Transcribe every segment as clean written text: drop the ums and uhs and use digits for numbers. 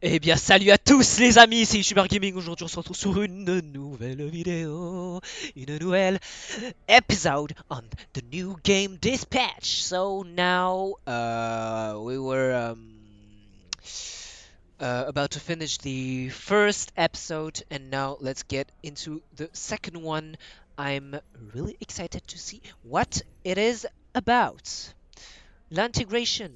Eh bien, salut à tous les amis, c'est Super Gaming. Aujourd'hui, on se retrouve sur une nouvelle vidéo, une nouvelle episode on the new game Dispatch. So now, we were about to finish the first episode, and now let's get into the second one. I'm really excited to see what it is about. L'integration.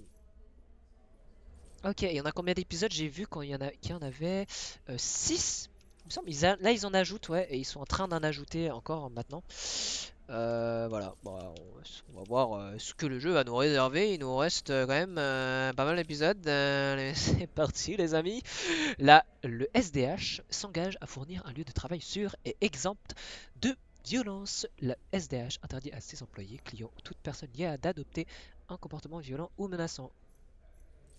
Ok, il y en a combien d'épisodes? J'ai vu qu'il y en avait 6. Il me semble, là ils en ajoutent, ouais, et ils sont en train d'en ajouter encore maintenant. Voilà, bon, on va voir ce que le jeu va nous réserver. Il nous reste quand même pas mal d'épisodes. C'est parti les amis. Là, le SDH s'engage à fournir un lieu de travail sûr et exempt de violence. Le SDH interdit à ses employés, clients ou toute personne liée à d'adopter un comportement violent ou menaçant.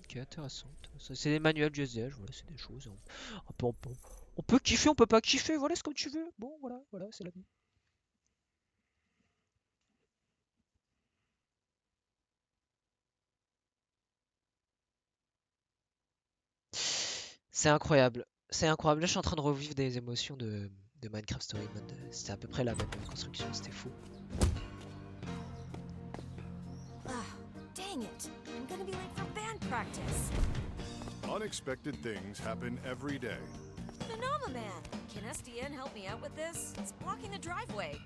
Ok, intéressant. C'est des manuels du SDH, voilà, c'est des choses. On peut kiffer, on peut pas kiffer, voilà, c'est comme tu veux. Bon, voilà, voilà, c'est la vie. C'est incroyable. C'est incroyable. Là, je suis en train de revivre des émotions de Minecraft Story Mode. C'était à peu près la même construction, c'était fou. Ah, dang it. I'm gonna be late for band practice. Unexpected things happen every day. Phenomenon! Can SDN help me out with this? It's blocking the driveway.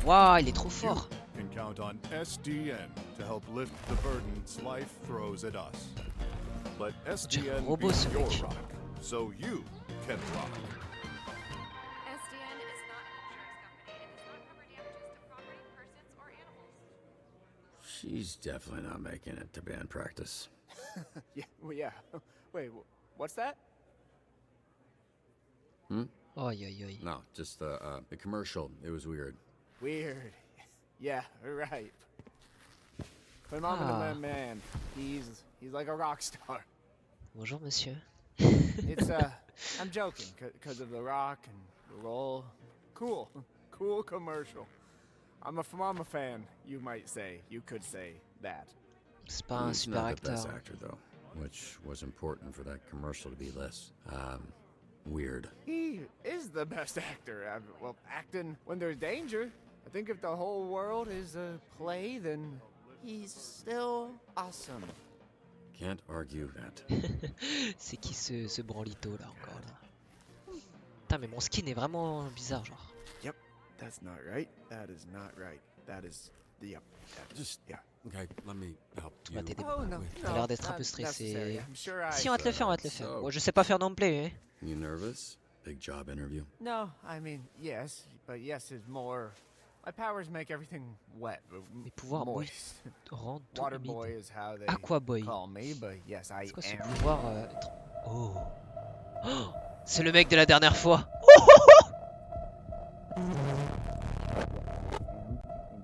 Waouh, il est trop You fort. can count on SDN to help lift the burdens life throws at us. Let SDN be robot, ce your mec. rock, so you can rock. SDN is not an insurance company and does not cover damages to property, persons, or animals. She's definitely not making it to band practice. Yeah, well, yeah. Wait, what's that? Aïe, aïe, aïe. No, just the commercial. It was weird. Weird. Yeah, right. Phenomenon Ah. man. He's like a rock star. Bonjour, monsieur. It's I'm joking, cause of the rock and the roll. Cool, cool commercial. I'm a fan, you might say. You could say that. C'est pas un He's super not the best acteur. actor though, which was important for that commercial to be less weird. He is the best actor. Well, acting when there's danger. I think if the whole world is a play, then he's still awesome. Can't argue that. C'est qui ce branlito là encore là? Putain, mais mon skin est vraiment bizarre, genre. Yep, that's not right. That is not right. That is the Just yeah. okay. Let me help Tu vas you. t'aider. Oh no, T'as no, l'air d'être un peu not stressé. necessary. I'm sure I. Si, on va te le faire, on va te le faire. So- Moi, je sais pas faire non plus, hein. You nervous? Big job interview. No, I mean yes, but yes is more. My powers make everything wet, Mes pouvoirs moist. rendent tout Water humide. boy is how they Aqua Boy. call me, but yes, I C'est quoi ce am. pouvoir Oh. Oh, c'est le mec de la dernière fois.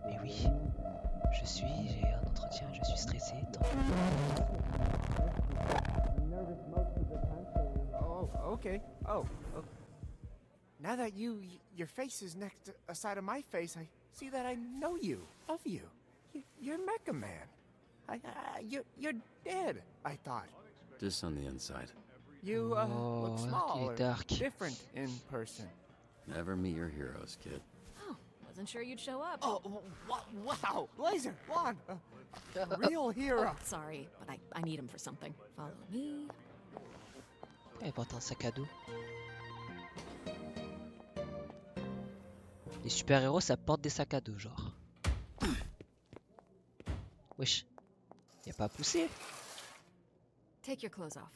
Mais oui. J'ai un entretien, je suis stressé. Oh, okay. Oh, okay. Now that your face is next aside of my face, I see that I know you, of you. You're Mecha Man. You're dead. I thought Just on the inside. you Oh, look il small est or dark. different in person. Never meet your heroes, kid. Oh, wasn't sure you'd show up. Oh, wow, Blazer, Juan, real hero. Oh, sorry, but I need him for something. Follow me. Pourquoi il porte un sac à dos? Les super-héros, ça porte des sacs à dos, genre. Wesh. Y'a pas à pousser. Take your clothes off.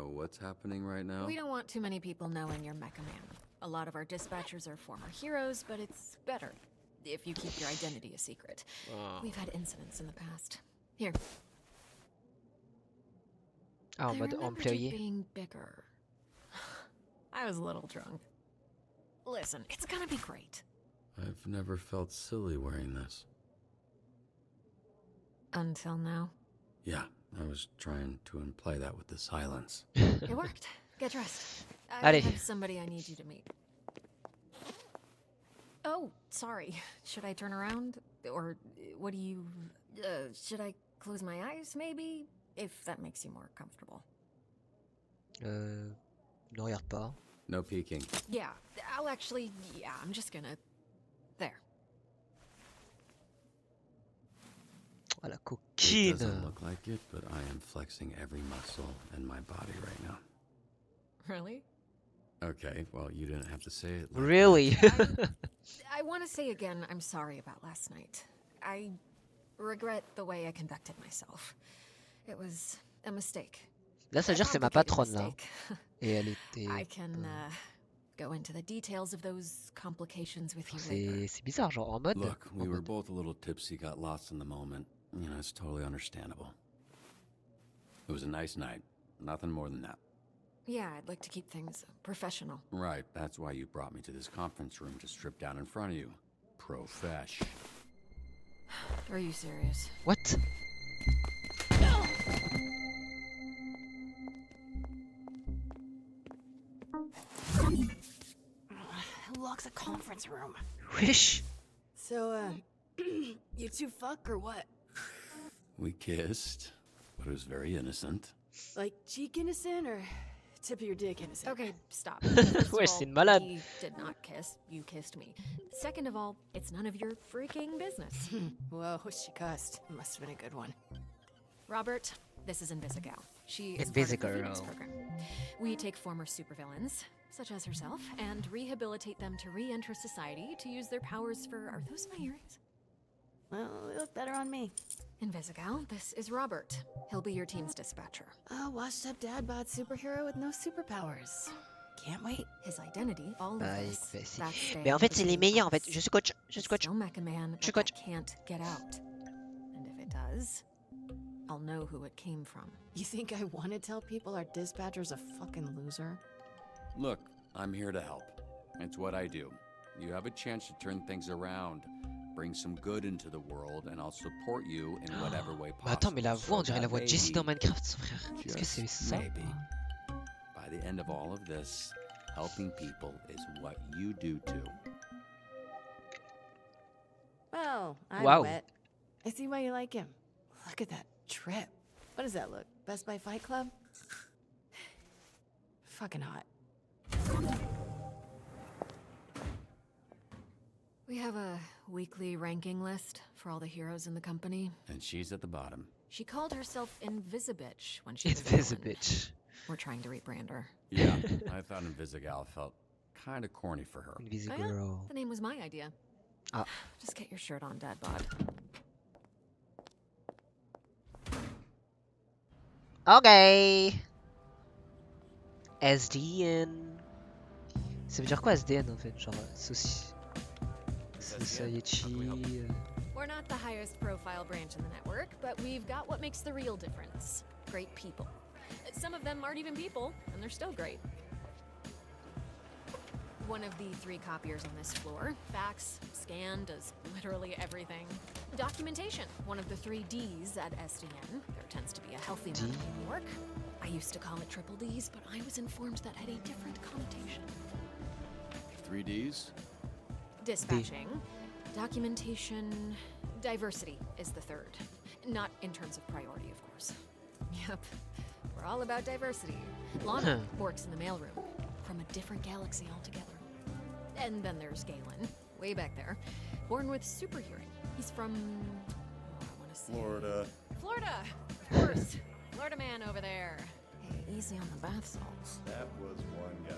What's happening right now? We don't want too many people knowing you're Mecha Man. A lot of our dispatchers are former heroes, but it's better if you keep your identity a secret. Oh. We've had incidents in the past. Here. Ah, en I mode remembered you employé. being bigger. I was a little drunk. Listen, it's gonna be great. I've never felt silly wearing this. Until now. Yeah, I was trying to imply that with the silence. It worked. Get dressed. I Allez. have somebody I need you to meet. Oh, sorry. Should I turn around? Or what do you... should I close my eyes, maybe? If that makes you more comfortable. Ne regarde pas. No peeking. Yeah, I'll actually. Yeah, I'm just gonna. There. Ah, la It coquine. doesn't look like it, but I am flexing every muscle in my body right now. Really? Okay, well, you didn't have to say it. Like Really? I want to say again, I'm sorry about last night. I regret the way I conducted myself. It was a mistake. Là, ça veut A dire que c'est ma complicated patronne là. mistake. Et elle était. I can go into the details of those complications with you later. C'est bizarre, genre en mode. Look, we en were mode- both a little tipsy, got lost in the moment. You know, it's totally understandable. It was a nice night. Nothing more than that. Yeah, I'd like to keep things professional. Right, that's why you brought me to this conference room to strip down in front of you. Profesh. Are you serious? What? Who locks a conference room? Wesh. So, you two fuck or what? We kissed, but it was very innocent. Like cheek innocent or tip of your dick innocent? Okay, stop. First of Ouais, all, c'est une malade. we did not kiss. You kissed me. Second of all, it's none of your freaking business. Whoa, she cussed. Must have been a good one. Robert, this is Invisigal. She is part of the Phoenix Invisigal. program. We take former supervillains, such as herself, and rehabilitate them to re-enter society to use their powers for. Are those my earrings? Well, they look better on me. Invisigal, this is Robert. He'll be your team's dispatcher. A washed up dad bod superhero with no superpowers. Can't wait. His identity, all of Bah, this. bah, si. that's staying Mais en fait, c'est les between meilleurs en fait. us. Je suis coach. Je suis It's coach. still Mecha Man, Je suis but coach. that can't get out. And if it does, I'll know who it came from. You think I want to tell people our dispatcher's a fucking loser? Look, I'm here to help. It's what I do. You have a chance to turn things around, bring some good into the world, and I'll support you in whatever way possible. Mais attends, mais la voix, on So dirait la that voix de Jessie dans maybe, Minecraft, son frère. Est-ce que c'est just ça? maybe, by the end of all of this, helping people is what you do too. Well, I'm Wow. wet. I see why you like him. Look at that trip. What does that look? Best Buy Fight Club? Fucking hot. We have a weekly ranking list for all the heroes in the company. And she's at the bottom. She called herself Invisibitch when she was a villain. Invisibitch. We're trying to rebrand her. Yeah, I thought Invisigal felt kind of corny for her. Invisigirl. The name was my idea. Ah. Just get your shirt on, Dad Bod. Ok. SDN. Ça veut dire quoi SDN en fait? Genre Society. We're not the highest profile branch in the network, but we've got what makes the real difference. Great people. Some of them aren't even people, and they're still great. One of the 3 copiers on this floor. Fax, scan, does literally everything. Documentation. One of the 3 Ds at SDN. There tends to be a healthy amount of paperwork. I used to call it triple Ds, but I was informed that had a different connotation. 3 Ds? Dispatching, documentation, diversity is the 3rd. Not in terms of priority, of course. Yep, we're all about diversity. Lana works in the mailroom, from a different galaxy altogether. And then there's Galen, way back there, born with super hearing. He's from, I want to say... Florida. Florida, of course. Florida man over there. Hey, easy on the bath salts. That was one guy.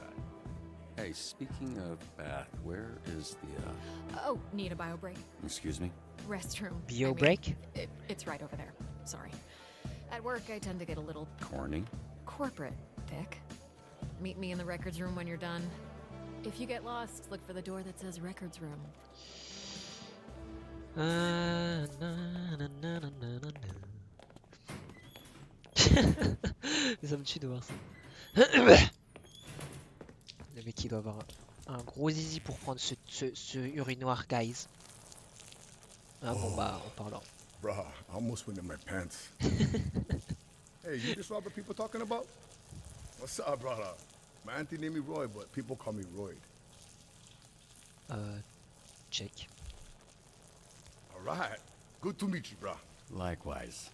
Hey, speaking of bath, where is the, Oh, need a bio break? excuse me? Restroom. Bio I mean, break? It's right over there. Sorry. At work, I tend to get a little Corny? corporate, Dick. Meet me in the records room when you're done. If you get lost, look for the door that says records room. Ça me tue de voir ça. Le mec qui doit avoir un gros zizi pour prendre ce urinoir, guys. Ah bon bah on parle. Bruh, I almost went in my pants. Hey, you just saw what people talking about? What's up, brother? My auntie named me Roy, but people call me Royd. Check. Alright. Good to meet you, bruh. Likewise.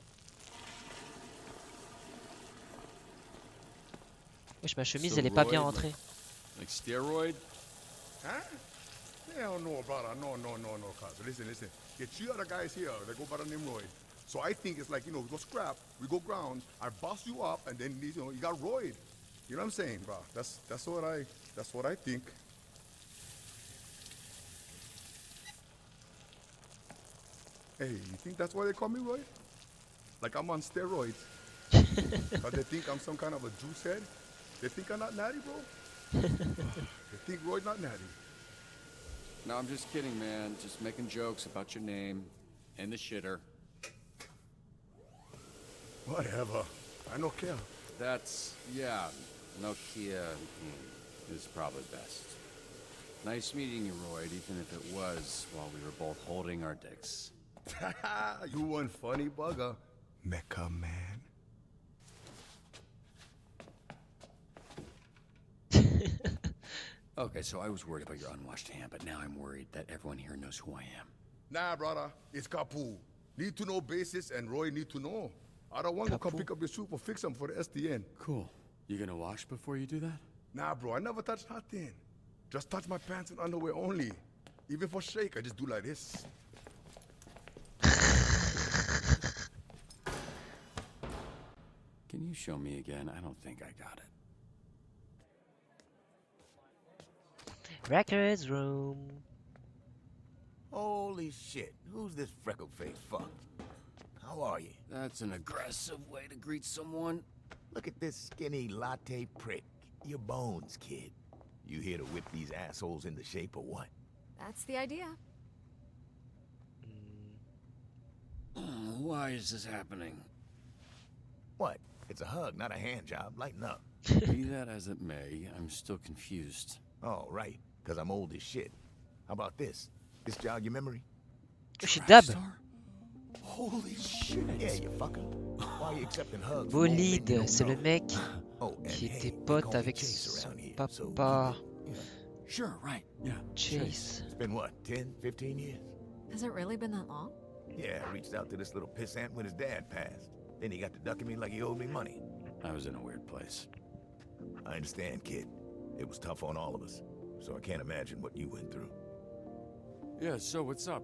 Wesh, ma chemise, So elle est pas bien roid, rentrée. Like steroid? Huh? Hell no, brother. No, no, no, no, cuz. Listen. Get two other guys here that go by the name Roy. So I think it's like, we go scrap, we go grounds, I boss you up, and then, you got Roy. You know what I'm saying, bro? That's what I think. Hey, you think that's why they call me Roy? Like I'm on steroids. But they think I'm some kind of a juice head? They think I'm not natty, bro? They think Roy's not natty. No, I'm just kidding, man. Just making jokes about your name and the shitter. Whatever. I don't care. That's, yeah, Nokia is probably best. Nice meeting you, Royd, even if it was while we were both holding our dicks. You one funny bugger, Mecha Man. Okay, so I was worried about your unwashed hand, but now I'm worried that everyone here knows who I am. Nah, brother, it's Kapu. Need to know basis, and Roy need to know. I don't want to come Kapu? pick up your soup or fix them for the SDN. Cool. You gonna wash before you do that? Nah, bro, I never touch nothing. Just touch my pants and underwear only. Even for shake, I just do like this. Can you show me again? I don't think I got it. Records room. Holy shit, who's this freckle-faced fuck? How are you? That's an aggressive way to greet someone. Look at this skinny latte prick. Your bones, kid. You here to whip these assholes into shape or what? That's the idea. Why is this happening? What? It's a hug, not a hand job. Lighten up. Be that as it may, I'm still confused. Oh, right, because I'm old as shit. How about this? This jog your memory? Wesh, dab. Star? Holy shit. Yeah, you fucker. Why are you accepting hugs? from old men you Bolide, don't c'est le know? mec Oh, and qui hey, était they pote call me avec Chase son around here, so papa. keep it, Sure, right. Yeah. Chase. It's been what, 10, 15 years? Has it really been that long? Yeah, I reached out to this little pissant when his dad passed. Then he got to ducking me like he owed me money. I was in a weird place. I understand, kid. It was tough on all of us, so I can't imagine what you went through. Yeah, so what's up?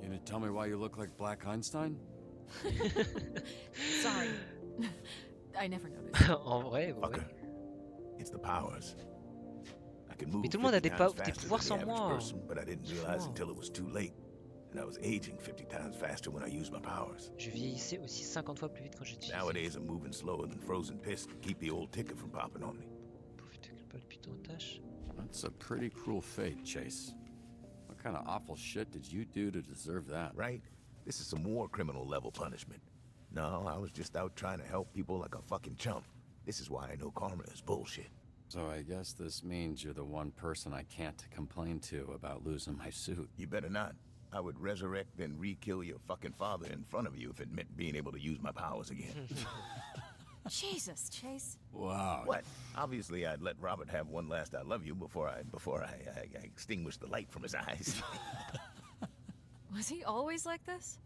You gonna tell me why you look like Black Einstein? Sorry. I never noticed. En vrai, ouais. Fucker. It's the powers. I can move Mais tout le monde a 50 des times des faster pouvoirs than sans the moi. average person, but I didn't realize Wow. until it was too late. And I was aging 50 times faster when I used my powers. Je vieillissais aussi 50 fois plus vite quand j'utilisais. Nowadays, I'm moving slower than frozen piss to keep the old ticker from popping on me. Putain, pas le putain de tâche. That's a pretty cruel fate, Chase. What kind of awful shit did you do to deserve that? Right? This is some war criminal level punishment. No, I was just out trying to help people like a fucking chump. This is why I know karma is bullshit. So I guess this means you're the one person I can't complain to about losing my suit. You better not. I would resurrect and re-kill your fucking father in front of you if it meant being able to use my powers again. Jesus, Chase. Wow. What? Obviously, I'd let Robert have one last I love you before I extinguish the light from his eyes. Was he always like this?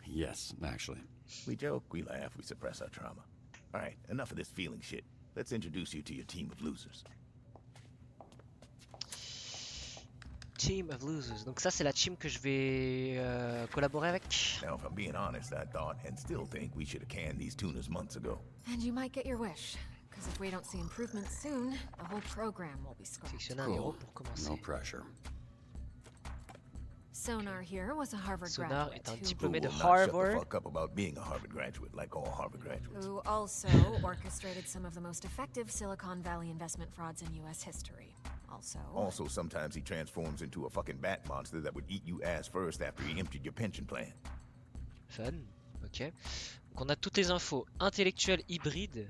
Yes, actually. We joke, we laugh, we suppress our trauma. All right, enough of this feeling shit. Let's introduce you to your team of losers. Team of Losers. Donc ça c'est la team que je vais collaborer avec. Now, if I'm being honest, I thought and still think we should have canned these tunas months ago. And you might get your wish. Because if we don't see improvements soon, the whole program will be scrapped. Sélectionner un héros pour commencer. No pressure. Sonar here was a Harvard Sonar graduate est un who- diplômé Who de will not shut the Harvard. fuck up about being a Harvard graduate, like all Harvard graduates. who also orchestrated some of the most effective Silicon Valley investment frauds in U.S. history. Also, sometimes he transforms into a fucking bat monster that would eat you ass first after he emptied your pension plan. Fun. Ok. Donc on a toutes les infos. Intellectuel hybride.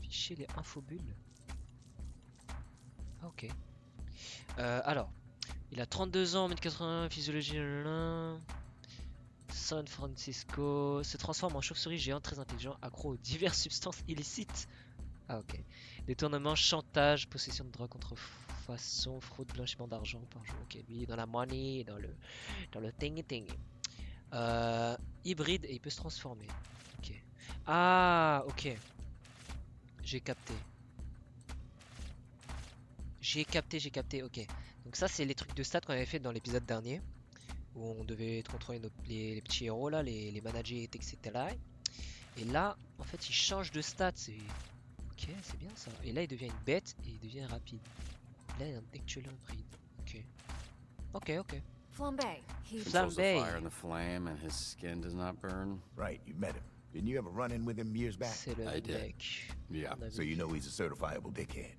Fichier les infobulles. Ok. Alors. Il a 32 ans, 1m80, physiologie. San Francisco. Se transforme en chauve-souris géante très intelligent, accro aux diverses substances illicites. Ah ok. Détournement, chantage, possession de drogue, contrefaçon, fraude, blanchiment d'argent par jour. Ok, lui il est dans la money, dans le thingy. Hybride et il peut se transformer. Ok. Ah ok. J'ai capté. J'ai capté, ok. Donc ça, c'est les trucs de stats qu'on avait fait dans l'épisode dernier, où on devait contrôler les petits héros là, les manager, etc. Et là, en fait, il change de stats. Ok, c'est bien ça. Et là, il devient une bête et il devient rapide. Là, il est actuellement rapide. Ok. Flambe. He Throws a Flambe. fire in the flame and his skin does not burn. Right, you met him. Didn't you ever run in with him years back? C'est le I did. mec. Yeah. On a So vu. you know he's a certifiable dickhead.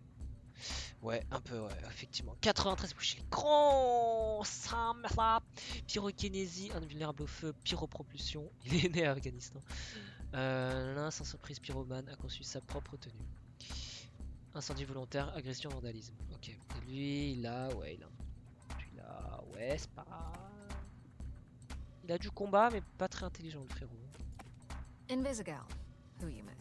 Ouais, un peu, ouais, effectivement. 93 bouchées. Grand Sam là. Pyrokinésie, invulnérable au feu, pyropropulsion. Il est né à Afghanistan. L'un, sans surprise, pyromane, a conçu sa propre tenue. Incendie volontaire, agression, vandalisme. Ok. Et lui, il a ouais, c'est pas. Il a du combat, mais pas très intelligent, le frérot. Invisigal, who you met.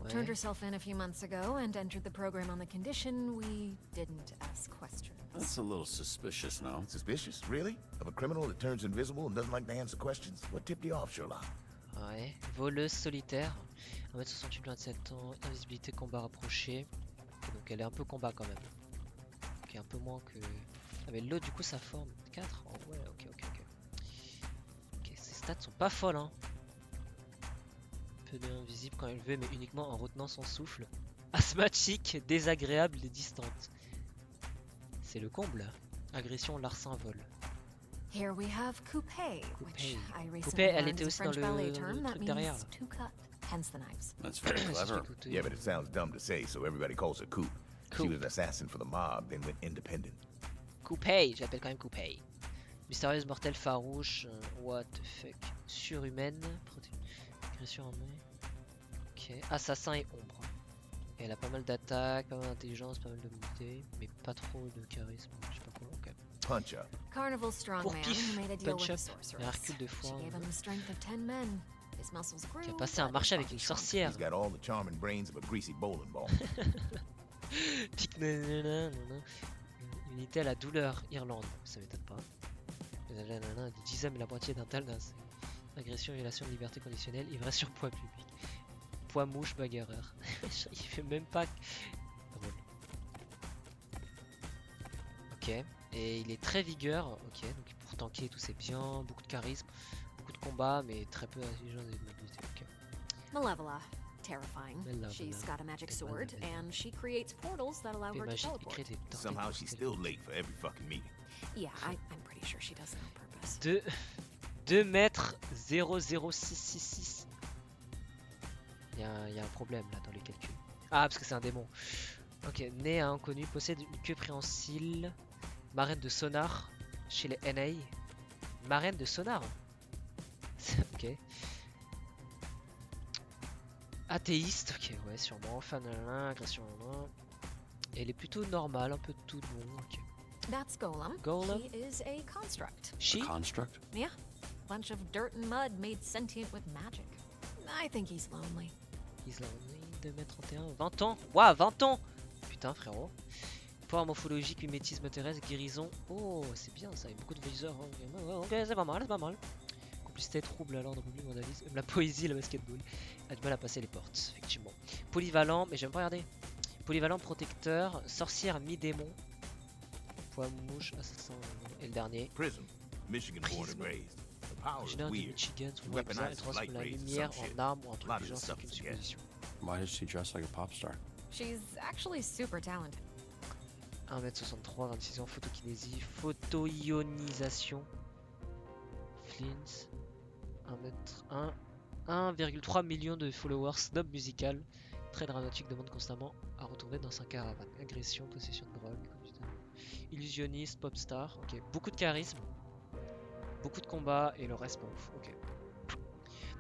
Turned Ouais. herself in a few months ago and entered the program on the condition we didn't ask questions. That's a little suspicious, no? Suspicious, really? Of a criminal that turns invisible and doesn't like to answer questions? What tipped you off, Sherlock? Ouais. Voleuse solitaire. 1m68, 27 ans. Invisibilité, combat rapproché. Ok, donc elle est un peu combat quand même. Ok, un peu moins que. Ah, mais l'autre, du coup, ça forme 4. Oh, ouais, ok. Ok, ses stats sont pas folles, hein. Peu d'invisible quand elle veut, mais uniquement en retenant son souffle. Asthmatique, désagréable et distante. C'est le comble. Agression, larcin, vol. Here we have coupé, which I Coupé, recently elle learned était is a aussi dans French le ballet term that truc derrière, means là. to cut, hence the knives. That's very clever. Yeah, but it sounds dumb to say, so everybody calls her Coop. She Coop. was an assassin for the mob, then went independent. Coupé, j'appelle quand même Coupé. Mystérieuse, mortelle, farouche. What the fuck. Surhumaine. Agression en main. Ok. Assassin et ombre. Et elle a pas mal d'attaques, pas mal d'intelligence, pas mal de mobilité, mais pas trop de charisme. Je sais pas quoi. Ok. Punch up. Carnival strongman Pour pif, who made a deal with punch a up, sorceress. et un recul de She foin. gave him the strength of 10 men. His muscles grew. Qui a passé un but marché his avec une body shrunk. sorcière. He's got all the charming brains of a greasy bowling ball. Pique nanana, nanana. Unité à la douleur, Irlande. Ça m'étonne pas. Nanana, du 10e et la moitié d'un talnas. Agression, violation de liberté conditionnelle, ivresse sur poids public. Poids mouche, bagarreur. Il fait même pas. Drôle. Ok. Et il est très vigueur. Ok. Donc pour tanker et tout, c'est bien. Beaucoup de charisme. Beaucoup de combat, mais très peu d'intelligence et de mobilité. Ok. Malevola, terrifying. Malevola, She's got a magic sword, Malevola. and she creates portals that allow Épée her to magique, il teleport. crée des torpilles Somehow pour she's se still late for every fucking meeting. Yeah, I'm pretty sure she does it on purpose. 2 mètres 00666. Il y a un problème là dans les calculs. Ah, parce que c'est un démon. Ok, né à inconnu, possède une queue préhensile, marraine de sonar chez les NA. Marraine de sonar. Ok. Athéiste, ok, ouais, sûrement. Fan de agression en main. Et elle est plutôt normale, un peu de tout bon. Ok. That's Golem. Golem? He is a construct. She? Construct? Yeah, bunch of dirt and mud made sentient with magic. I think he's lonely. He's lonely, 2m31, 20 ans. Waouh, 20 ans. Putain, frérot. Pouvoir morphologique, mimétisme terrestre, guérison. Oh, c'est bien ça, il y a beaucoup de viseurs. Ok, c'est pas mal, c'est pas mal. Complicité, trouble à l'ordre public, vandalisme. Même la poésie, le basketball. A du mal à passer les portes, effectivement. Polyvalent, mais j'aime pas regarder. Polyvalent, protecteur, sorcière, mi-démon. Poids mouche, assassin. Et le dernier. Prism, Michigan born and Prism. raised. The power is Originaire de weird. Michigan, son Weaponized bizarre et transforme light la rays and lumière some shit. en arme ou en truc Lot du of genre, this c'est stuff une is a guess. supposition. Why does she dress like a pop star? She's actually super talented. 1m63, 26 ans, photokinésie, photo-ionisation, Flint, 1,3 million de followers, snob musical, très dramatique, demande constamment à retourner dans sa caravane, agression, possession de drogue, illusionniste, pop star, ok, beaucoup de charisme, beaucoup de combat et le reste pas ouf, ok.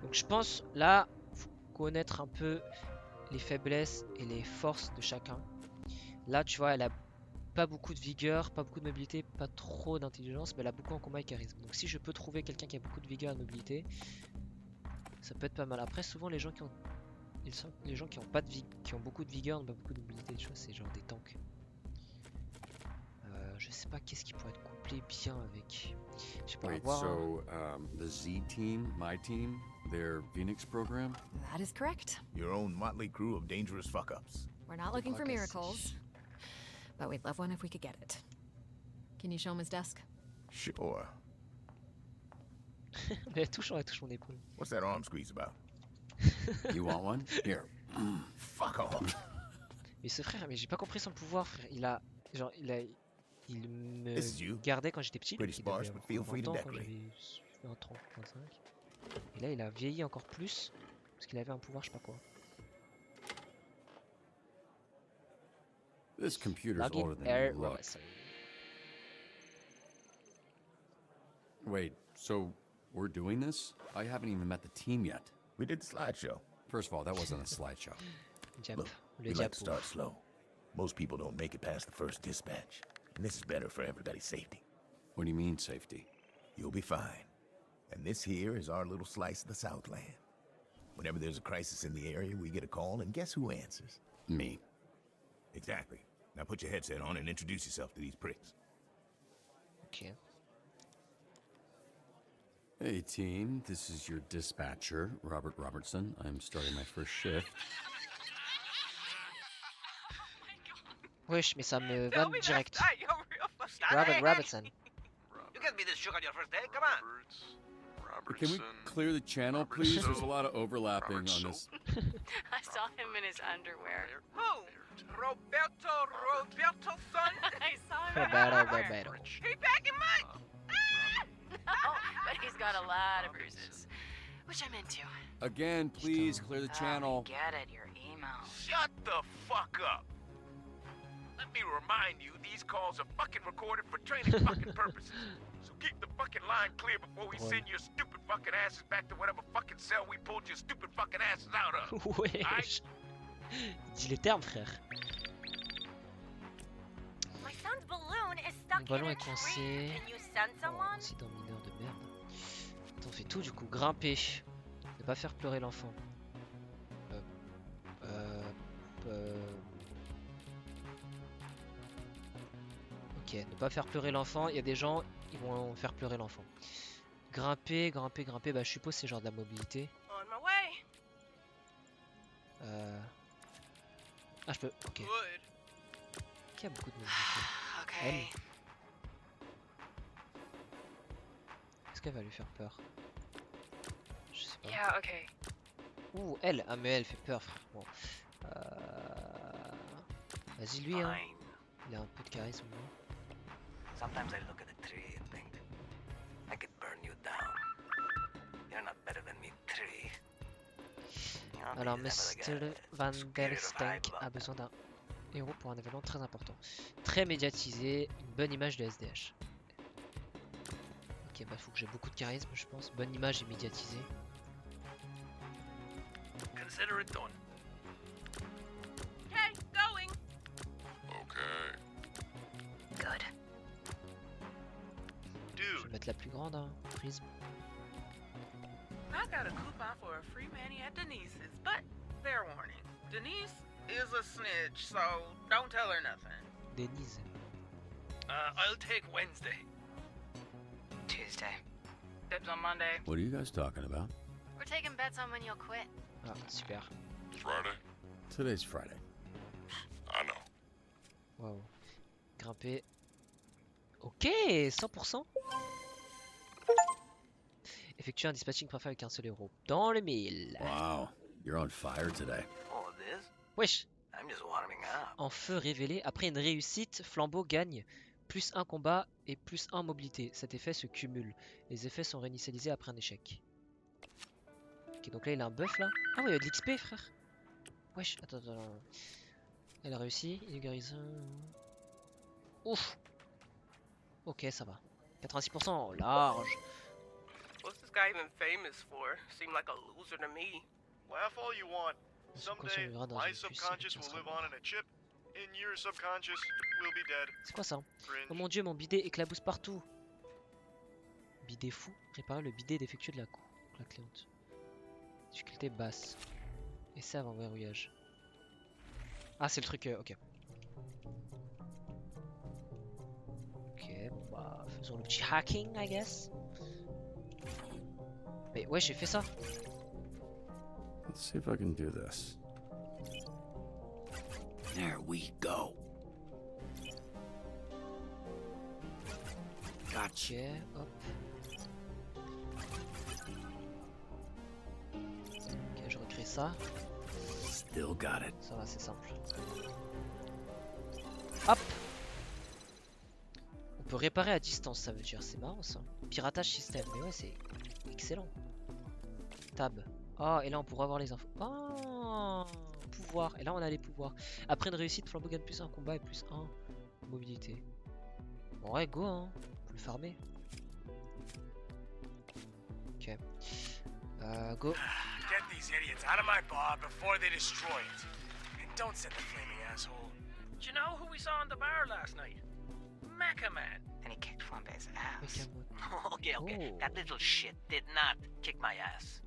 Donc je pense là, faut connaître un peu les faiblesses et les forces de chacun. Là tu vois, elle a pas beaucoup de vigueur, pas beaucoup de mobilité, pas trop d'intelligence, mais elle a beaucoup en combat et charisme. Donc si je peux trouver quelqu'un qui a beaucoup de vigueur et de mobilité, ça peut être pas mal. Après souvent les gens qui ont pas de qui ont beaucoup de vigueur n'ont pas beaucoup de mobilité, tu vois, c'est genre des tanks. Je sais pas qu'est-ce qui pourrait être couplé bien avec. Je sais pas, Wait, avoir so the Z team, my team, their Phoenix program? That is correct. Your own motley crew of dangerous fuck-ups. We're not looking for Like I see. miracles. but we'd love one if we could get it. Can you show him his desk? Sure. Mais elle touche mon épaule. What's that arm squeeze about? You want one? Here. Fuck off. Mais ce frère, mais j'ai pas compris son pouvoir, frère. Il me This is you. gardait quand j'étais petit. Pretty Donc il devait sparse, but avoir feel free to 20 ans quand decorate. j'avais 30, 35. Et là, il a vieilli encore plus parce qu'il avait un pouvoir, je sais pas quoi. This computer's Login older than Air you look. Robertson. Wait, so we're doing this? I haven't even met the team yet. We did the slideshow. First of all, that wasn't a slideshow. Diap, Look, le we like to diapo. start slow. Most people don't make it past the first dispatch. And this is better for everybody's safety. What do you mean, safety? You'll be fine. And this here is our little slice of the Southland. Whenever there's a crisis in the area, we get a call, and guess who answers? Me. Exactly. Now put your headset on and introduce yourself to these pricks. Ok. Hey, team. This is your dispatcher, Robert Robertson. I'm starting my first shift. Wesh, mais ça me vanne direct. You're real fucking Robert Robertson. You can't be this shook on your first day. Come on. Can we clear the channel, please? There's a lot of overlapping on this. I saw him in his underwear. Who? Roberto's son? I saw him in his Roberto, underwear. Roberto. He back in mine. No, but he's got a lot of bruises, which I'm into. Again, please clear the channel. Get it, your email. Shut the fuck up. Let me remind you, these calls are fucking recorded for training fucking purposes. So keep the fucking line clear before we send your stupid fucking asses back to whatever fucking cell we pulled your stupid fucking asses out of. Wesh. Dis les termes, frère. My son's balloon is Mon stuck in ballon a est tree. coincé. Can you send Oh, someone? incident mineur de merde. Attends, on fait tout du coup. Grimper. Ne pas faire pleurer l'enfant. Ok, ne pas faire pleurer l'enfant. Il y a des gens, ils vont faire pleurer l'enfant. Grimper, grimper, grimper. Bah, je suppose c'est genre de la mobilité. On my way. Ah, je peux. Ok. Wood. Qui a beaucoup de mobilité? Okay. Est-ce qu'elle va lui faire peur? Je sais pas. Yeah, okay. Ouh, elle. Ah, mais elle fait peur, frère. Bon. Vas-y, lui, hein. Il a un peu de charisme, lui. Sometimes I look at the tree and think, I could burn you down. You're not better than me, tree. Alors, Mr. Van der Stank a besoin d'un héros pour un événement très important. Très médiatisé, une bonne image de SDH. Ok, bah faut que j'ai beaucoup de charisme, je pense. Bonne image et médiatisée. Consider it done. Okay, going. Good. Je vais mettre la plus grande, hein. Prisme. I got a coupon for a free mani at Denise's, but fair warning. Denise is a snitch, so don't tell her nothing. Denise. I'll take Wednesday. Tuesday. Dibs on Monday. What are you guys talking about? We're taking bets on when you'll quit. Ah, super. Friday? Today's Friday. I know. Waouh. Grimper. Ok, 100%. Effectuer un dispatching parfait avec un seul héros. Dans le 1000. Wow, you're on fire today. Oh, this? Wesh. I'm just warming up. En feu révélé, après une réussite, Flambeau gagne plus 1 combat et plus 1 mobilité. Cet effet se cumule. Les effets sont réinitialisés après un échec. Ok, donc là il a un buff là. Ah ouais, il y a de l'XP, frère. Wesh, attends. Elle a réussi. Il est guérison. Ouf. Ok, ça va. 86%, large. What's this guy even famous for? Seemed like a loser to me. Laugh all you want. On se Someday, conservera dans my une puce subconscious qui will sera live mort. on in a chip. In your subconscious, we'll be dead. C'est quoi ça? Oh Cringe. mon dieu, mon bidet éclabousse partout. Bidet fou. Réparer le bidet défectueux de la cliente. Difficulté basse. Essai avant verrouillage. Ah, c'est le truc. Ok. Ok, bon bah, faisons le petit hacking, I guess. Mais ouais, j'ai fait ça. Let's see if I can do this. There we go. Ok, hop. Ok, je recrée ça. Still got it. Ça va, c'est simple. Hop. On peut réparer à distance, ça veut dire. C'est marrant ça. Piratage système. Mais ouais, c'est excellent. Tab. Ah, et là on pourra avoir les infos. Ah, pouvoir. Et là on a les pouvoirs. Après une réussite, Flambeau gagne plus 1 combat et plus 1 mobilité. Bon, ouais, go, hein. On peut le farmer. Ok. Go. Get these idiots out of my bar before they destroy it. And don't send the flaming asshole. Do you know who we saw in the bar last night? Mecha Man. And he kicked Flambe's ass. Mecha-Man. Okay, okay. Oh. That little shit did not kick my ass.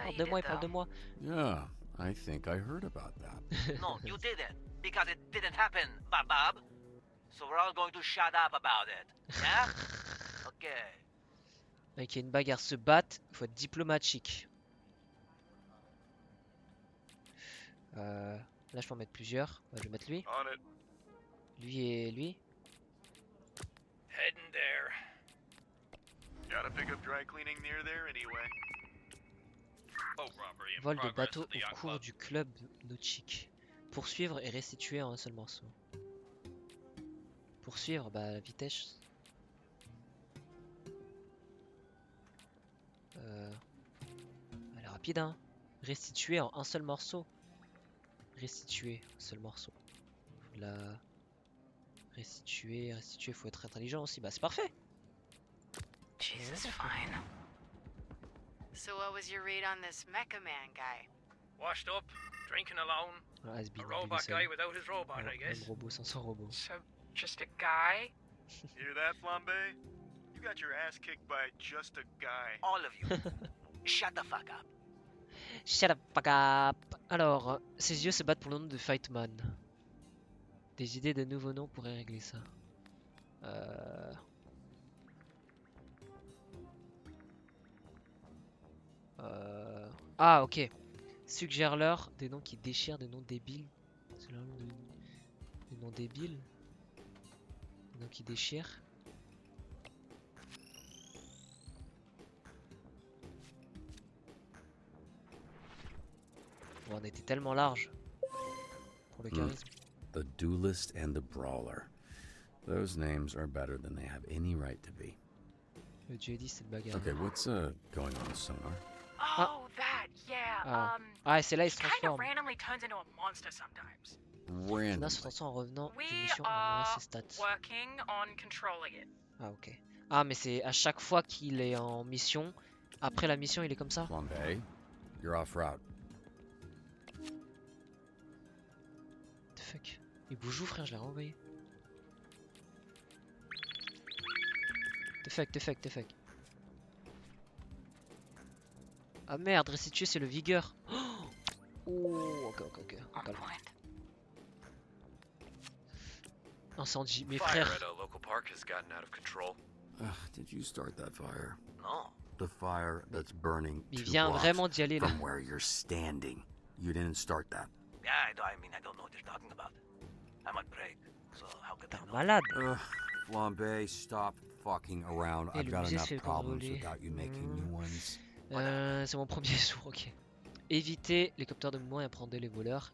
Parle de moi, parle de moi. Yeah, I think I heard about that. No, you didn't. Because it didn't happen, Bob. So we're all going to shut up about it. Yeah? Okay. Avec une bagarre se battent, il faut être diplomatique. Là je peux en mettre plusieurs. Ouais, je vais mettre lui. On it. Lui et lui. Heading there. Gotta pick up dry cleaning near there anyway. Boat robbery in Vol de progress bateau at the au yacht cours club. du club nautique. Poursuivre et restituer en un seul morceau. Poursuivre, bah la vitesse. Elle est rapide, hein. Restituer en un seul morceau. Restituer un seul morceau. Faut la restituer, faut être intelligent aussi. Bah c'est parfait. Jesus, fine. So what was your read on this Mecha Man guy? Washed up, drinking alone. Voilà, has been A robot seul. guy without his robot, Voilà, I guess. même robot sans son robot. So, just a guy? Hear that, Flambe? You got your ass kicked by just a guy. All of you. Shut the fuck up. Shut up, fuck up. Alors, ses yeux se battent pour le nom de Fightman. Des idées de nouveaux noms pourraient régler ça. Ah, ok. Suggère-leur des noms qui déchirent, des noms débiles. C'est le nom des noms débiles. Des noms qui déchirent. Bon, on était tellement large pour le charisme. The Duelist and the Brawler. Those names are better than they have any right to be. Le dueliste, c'est le bagarre. Okay, what's going on, Sonar? Oh, that, yeah. Ah, ah c'est là il se He kind of transforme. randomly turns into a monster sometimes. Random. Là, se transforme en revenant We d'une mission en améliorant are ses stats. working on controlling it. Ah, ok. Ah, mais c'est à chaque fois qu'il est en mission. Après la mission, il est comme ça. Flambe, you're off route. What the fuck. Il bouge où, frère? Je l'ai renvoyé. T'es fuck. Ah merde, restituer c'est le vigueur. Oh, ok. Calme. Incendie, mes Fire frères. at a local park has gotten out of control. Did you start that fire? No. The fire that's burning Il 2 vient blocks vraiment d'y aller là. from where you're standing. You didn't start that. Yeah, I don't know what you're talking about. I'm on break, so how could I T'es un know? malade. Flambe, stop fucking around. Et I've le got musée enough se fait problems contrôler. without you making new ones. C'est mon premier jour, ok. Éviter les capteurs de mouvement et apprendre les voleurs.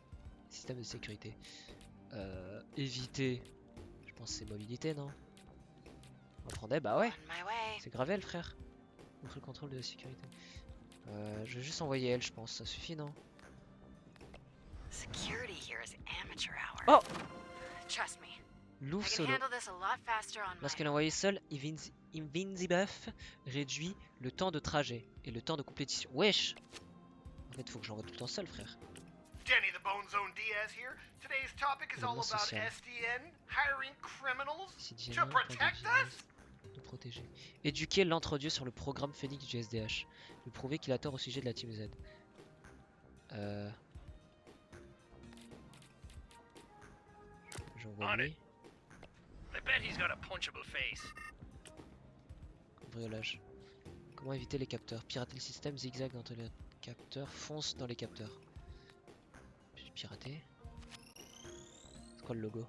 Système de sécurité. Éviter. Je pense que c'est mobilité, non? Apprendre, bah ouais. On my way. C'est Gravel, frère. Contre le contrôle de la sécurité. Je vais juste envoyer elle, je pense. Ça suffit, non? Security here is amateur hour. Oh! Trust me. Louvre I can solo. handle this a lot faster on my Lorsqu'elle est envoyée seule, Invincibuff réduit le temps de trajet et le temps de compétition. Wesh! En fait, faut que j'envoie tout le temps seul, frère. Danny the Bone Zone Diaz here. Today's topic is all Élément about social. SDN hiring criminals Quotidien, to protect us. de protéger. Éduquer l'entre-dieu sur le programme Phoenix du SDH. Lui prouver qu'il a tort au sujet de la Team Z. J'envoie On lui. it. I bet he's got a punchable face. Cambriolage. Comment éviter les capteurs? Pirater le système, zigzag entre les capteurs, fonce dans les capteurs. J'ai piraté. C'est quoi le logo?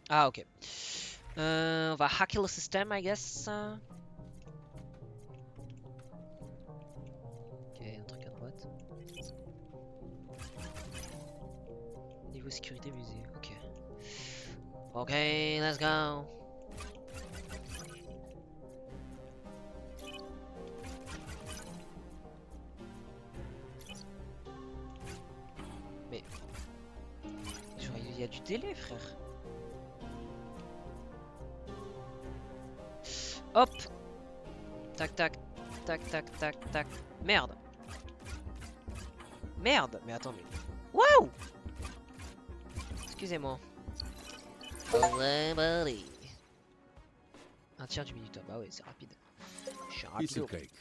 Ah, ok. On va hacker le système, I guess. Ok, un truc à droite. Niveau sécurité visé, ok. Ok, let's go. Mais... genre, il y a du délai, frère. Hop. Tac, tac, tac, tac, tac, tac. Merde. Merde. Mais attends, mais... Waouh. Excusez-moi. Ouais, buddy. Un tiers du minute. Bah ouais, c'est rapide. Je suis un Piece rapido. of cake.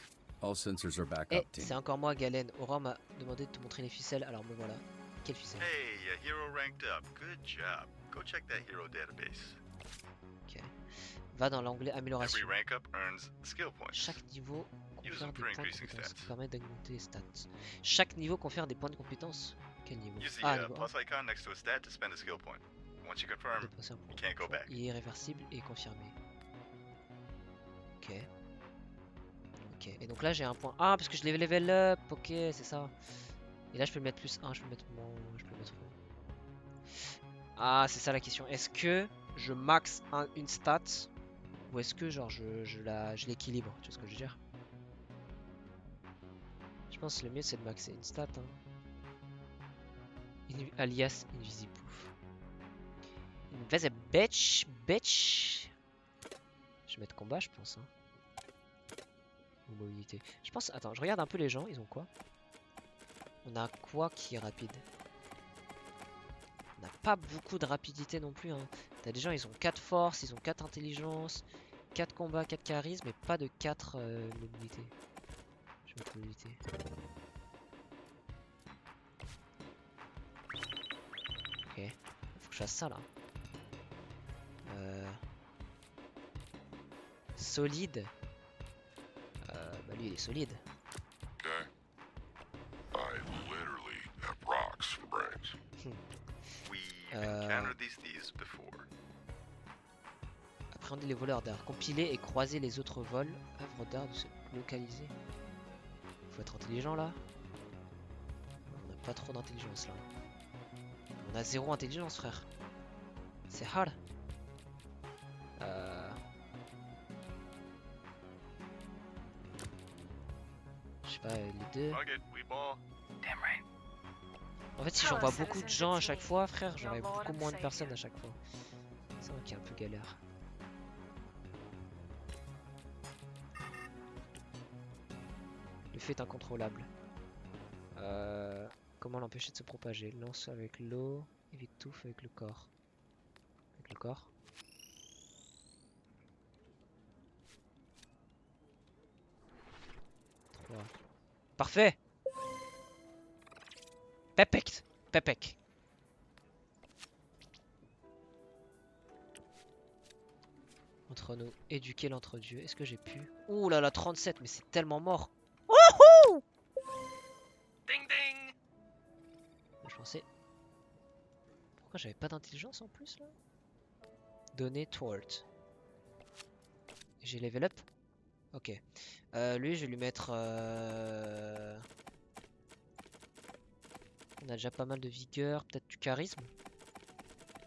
All sensors are back Eh, up, team. c'est encore moi, Galen. Aura m'a demandé de te montrer les ficelles, alors me voilà. Quelle ficelle? Hey, a hero ranked up. Good job. Go check that hero database. Ok. Va dans l'onglet Every amélioration. rank up earns skill points. Chaque niveau Use confère them des for points de increasing compétence. stats. Permet d'augmenter les stats. Chaque niveau confère des points de compétence. Quel niveau? Use the Ah, niveau plus icon next to a stat to spend a skill point. Once you confirm, Dépenser un point. you can't go back. Irréversible et confirmé. Ok. Ok. Et donc là j'ai un point. Ah, parce que je l'ai level up. Ok, c'est ça. Et là je peux le mettre plus 1. Je peux mettre mon. Je peux le mettre. Ah, c'est ça la question. Est-ce que je max une stat ou est-ce que genre je l'équilibre? Tu vois ce que je veux dire? Je pense que le mieux c'est de maxer une stat. Hein. Alias Invisible. Invisible bitch. Bitch. Je vais mettre combat, je pense. Hein. Ou mobilité. Je pense. Attends, je regarde un peu les gens. Ils ont quoi? On a quoi qui est rapide? On n'a pas beaucoup de rapidité non plus. Hein. T'as des gens, ils ont 4 force, ils ont 4 intelligence, 4 combats, 4 charisme, mais pas de 4 mobilité. Je vais mettre mobilité. Ok. Faut que je fasse ça là. Solide. Bah lui il est solide. Okay. I literally have rocks for brains. We've encountered these thieves before. Appréhender les voleurs d'art. Compiler et croiser les autres vols. Œuvre d'art de se localiser. Faut être intelligent là. On n'a pas trop d'intelligence là. On a 0 intelligence frère. C'est hard. Je sais pas, les deux. En fait si j'envoie beaucoup de gens à chaque fois frère, j'aurai beaucoup moins de personnes à chaque fois. C'est ça qui est un peu galère. Le fait est incontrôlable. Comment l'empêcher de se propager? Lance avec l'eau, évite tout avec le corps. Avec le corps. Parfait. Pepect. Pepec. Entre nous, éduquer l'entre-dieu. Est-ce que j'ai pu? Ouh là là, 37, mais c'est tellement mort. Wouhou! Ding ding! Je pensais. Pourquoi j'avais pas d'intelligence en plus là? Donner Thwart. J'ai level up? Ok. Lui, je vais lui mettre. On a déjà pas mal de vigueur, peut-être du charisme.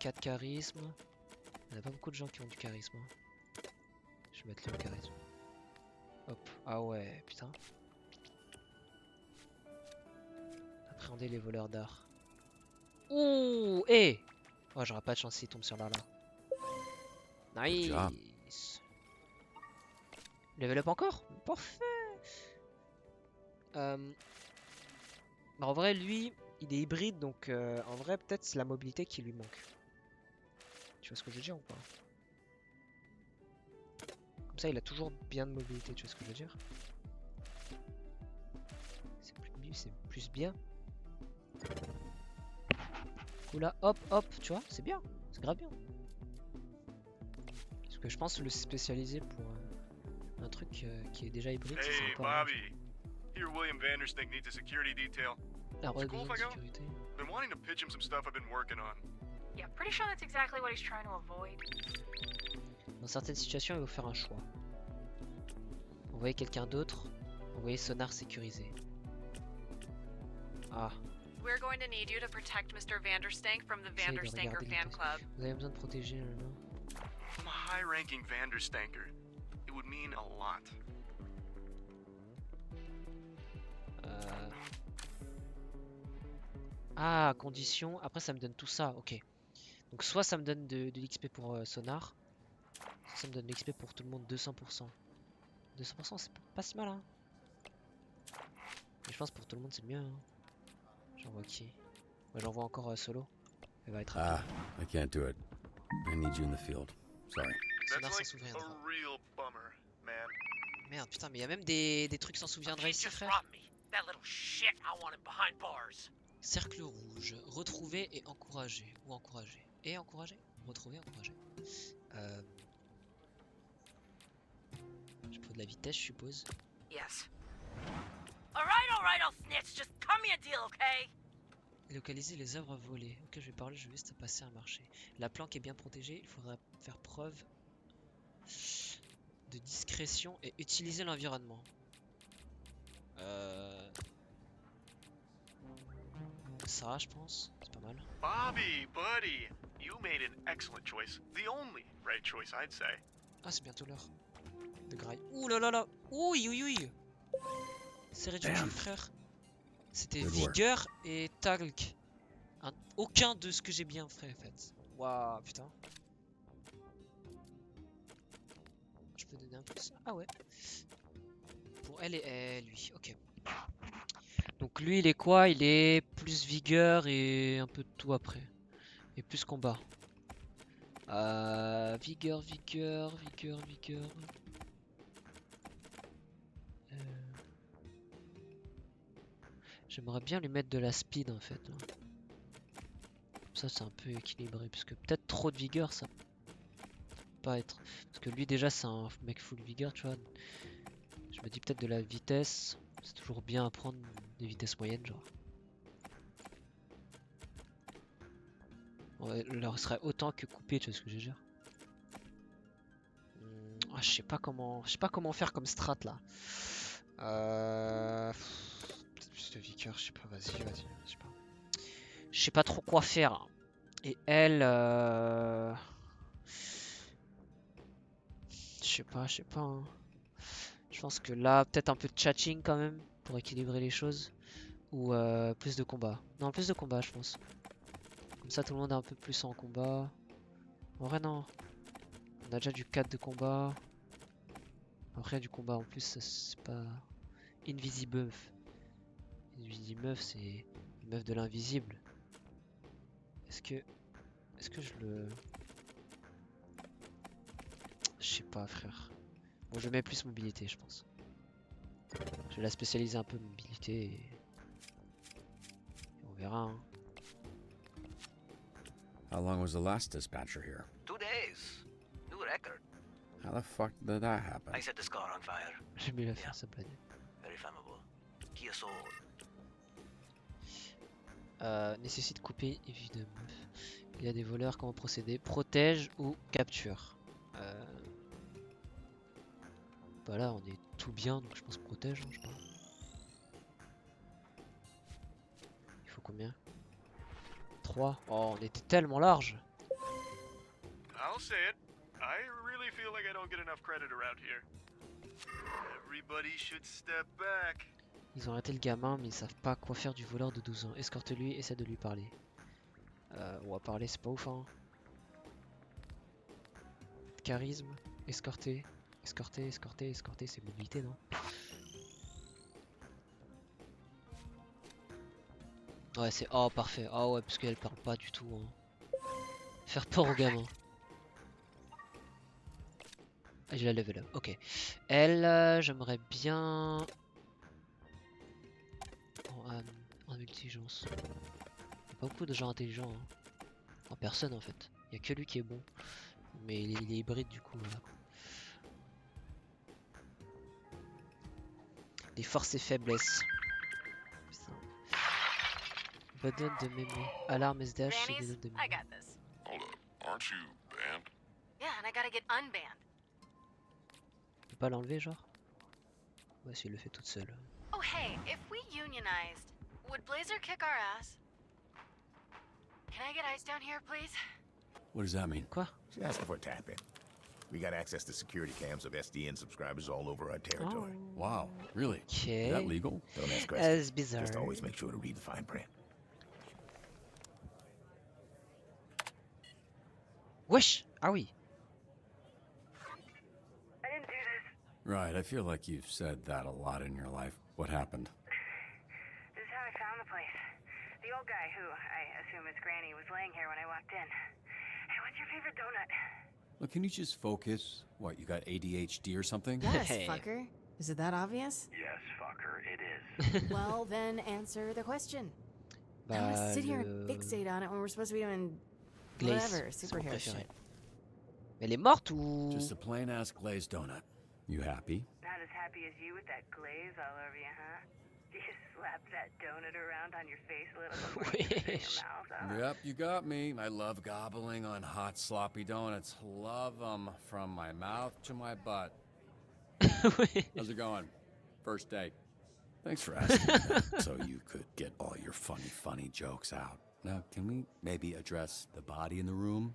4 charisme. On a pas beaucoup de gens qui ont du charisme. Hein. Je vais mettre le charisme. Hop. Ah ouais, putain. Appréhender les voleurs d'art. Ouh, hé! Oh, j'aurai pas de chance s'il tombe sur là. Nice. Level up encore? Parfait. Bah, en vrai, lui, il est hybride, donc en vrai, peut-être c'est la mobilité qui lui manque. Tu vois ce que je veux dire ou pas? Comme ça, il a toujours bien de mobilité, tu vois ce que je veux dire? C'est plus bien. Oula, hop, hop, tu vois, c'est bien, c'est grave bien. Parce que je pense le spécialiser pour un truc qui est déjà hybride, ça Hey, serait pas mal. Bobby. Here William Vanderstink needs a security detail. Ah Is ouais, it cool if besoin I de go? sécurité. Been wanting to pitch him some stuff I've been working on. Yeah, pretty sure that's exactly what he's trying to avoid. Dans certaines situations, il faut faire un choix. Envoyer quelqu'un d'autre, envoyer sonar sécurisé. Ah, We're going to need you to protect Mr. Vanderstank from the essayez de Vanderstanker regarder fan les club. Vous avez besoin de protéger le nom. I'm a high-ranking Vanderstanker. It would mean a lot. Ah, condition. Après, ça me donne tout ça. Ok. Donc, soit ça me donne de l'XP pour sonar, soit ça me donne de l'XP pour tout le monde 200%. 200%, c'est pas si mal, hein. Mais je pense pour tout le monde, c'est mieux. Hein. J'envoie qui? Moi, j'envoie encore solo. Elle va être rapide. I can't do it. I need you in the field. Sorry. Sonar That's s'en like souviendra. a real bummer, man. Merde, putain, mais il y a même des trucs s'en souviendraient ici, frère. That little shit, I want him behind bars. Cercle rouge, retrouver et encourager. Ou encourager. Et encourager. Retrouver, encourager. Je peux de la vitesse, je suppose. Yes. Alright, I'll snitch. Just cut me a deal, okay? Localiser les œuvres volées. Ok, je vais parler, je vais juste passer un marché. La planque est bien protégée, il faudra faire preuve de discrétion et utiliser l'environnement. Ça, je pense, c'est pas mal. Bobby, buddy, you made an excellent choice. The only right choice, I'd say. Ah, c'est bientôt l'heure de graille. Ouh là là là. Ouï, ouï, ouï. C'est ridicule, frère. C'était vigueur et talc. Aucun de ce que j'ai bien fait, en fait. Waouh, putain. Je peux donner un plus. Ah ouais. Pour elle et lui, ok. Donc lui, il est quoi? Il est plus vigueur et un peu de tout après. Et plus combat. Vigueur. J'aimerais bien lui mettre de la speed en fait. Comme ça c'est un peu équilibré. Parce que peut-être trop de vigueur ça peut pas être. Parce que lui déjà c'est un mec full vigueur tu vois. Je me dis peut-être de la vitesse. C'est toujours bien à prendre des vitesses moyennes genre. Ouais, leur serait autant que coupé, tu vois ce que je veux dire. Ah, je sais pas comment faire comme strat là. Peut-être plus de vigueur, je sais pas, vas-y, je sais pas. Je sais pas trop quoi faire. Et elle, je sais pas. Hein. Je pense que là, peut-être un peu de chatting quand même pour équilibrer les choses. Ou plus de combat. Non, plus de combat, je pense. Comme ça, tout le monde est un peu plus en combat. En vrai, non. On a déjà du 4 de combat. Après, du combat en plus, c'est pas. Invisible meuf. Invisible meuf, c'est une meuf de l'invisible. Est-ce que je le. Je sais pas, frère. Bon, je mets plus mobilité, je pense. Je vais la spécialiser un peu mobilité et on verra. Hein. How long was the last dispatcher here? 2 days. New record. How the fuck did that happen? I set this car on fire. J'aime bien la faire, ça plaît. Very flammable. Kia Soul. Nécessite couper, évidemment. Il y a des voleurs, comment procéder? Protège ou capture. Bah là, on est tout bien, donc je pense protège, hein, je sais pas. Il faut combien? 3. Oh, on était tellement large. I'll say it. I really feel like I don't get enough credit around here. Everybody should step back. Ils ont arrêté le gamin, mais ils savent pas quoi faire du voleur de 12 ans. Escorte-lui, essaie de lui parler. On va parler, c'est pas ouf, hein. Charisme, escorter, c'est mobilité, non? Ouais, c'est... Oh, parfait. Ah ouais, parce qu'elle parle pas du tout, hein. Faire peur au gamin. Ah, j'ai la level up, ok. Elle, j'aimerais bien... En intelligence. Il y a pas beaucoup de gens intelligents, hein. En personne, en fait. Il y a que lui qui est bon. Mais il est hybride, du coup, voilà. Les forces et faiblesses. Button de mémoire. Alarme SDH, c'est des notes de mémoire. I got this. Hold up, aren't you banned? Yeah, and I I gotta get unbanned. Tu peux pas l'enlever, genre? Ouais, si, il le fait toute seule. Oh hey, if we unionized, would Blazer kick our ass? Can I get ice down here, please? What does that mean? Quoi? She's asking for a tap-in. We got access to security cams of SDN subscribers all over our territory. Wow, really? Okay. Is that legal? Don't ask That's questions. bizarre. Just always make sure to read the fine print. Wesh! Ah oui. I didn't do this. Right, I feel like you've said that a lot in your life. What happened? This is how I found the place. The old guy who, I assume is Granny, was laying here when I walked in. Hey, what's your favorite donut? Look, can you just focus? What, you got ADHD or something? Yes, fucker. Is it that obvious? Yes, fucker, it is. Well, then answer the question. I don't want to sit here and fixate on it when we're supposed to be doing whatever, Glaze, c'est mon superhero préféré. shit. Mais elle est morte ou... Just a plain-ass glazed donut. You happy? Not as happy as you with that glaze all over you, huh? You slapped that donut around on your face a little before you put it in your mouth, huh? Yep, you got me. I love gobbling on hot, sloppy donuts. Love them from my mouth to my butt. How's it going? First date. Thanks for asking that, so you could get all your funny jokes out. Now, can we maybe address the body in the room?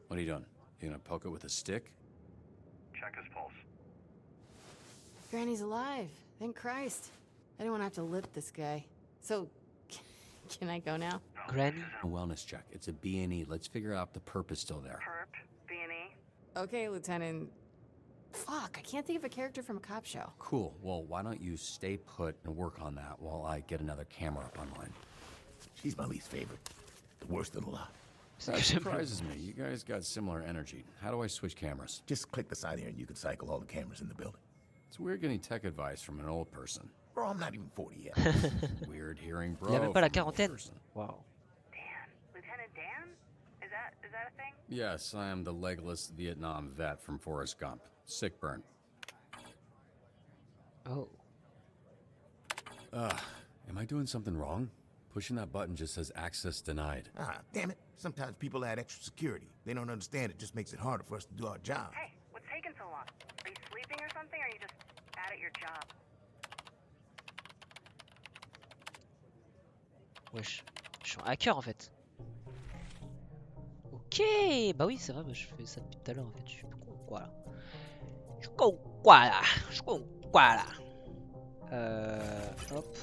What are you doing? You gonna poke it with a stick? Check his pulse. Granny's alive. Thank Christ. I didn't want to have to lip this guy. So, can I go now? Granny? A wellness check. It's a B&E. Let's figure out the perp is still there. Perp, B&E. Okay, Lieutenant. Fuck, I can't think of a character from a cop show. Cool. Well, why don't you stay put and work on that while I get another camera up online? She's my least favorite. The worst of the lot. That surprises me. You guys got similar energy. How do I switch cameras? Just click the side here and you can cycle all the cameras in the building. It's weird getting tech advice from an old person. Bro, I'm not even 40 yet. Weird hearing bro. Il a même pas la from an old quarantaine. person. Wow. Dan. Lieutenant Dan? Is that a thing? Yes, I am the legless Vietnam vet from Forrest Gump. Sick burn. Oh. Am I doing something wrong? Pushing that button just says access denied. Ah, damn it. Sometimes people add extra security. They don't understand it just makes it harder for us to do our job. Hey, what's taking so long? Are you sleeping or something, or are you just bad at your job? Wesh. Je suis un hacker en fait. Ok. Bah oui, c'est vrai, bah, je fais ça depuis tout à l'heure en fait. Je suis con ou quoi là? Je suis con ou quoi là? Je suis con ou quoi là? Hop.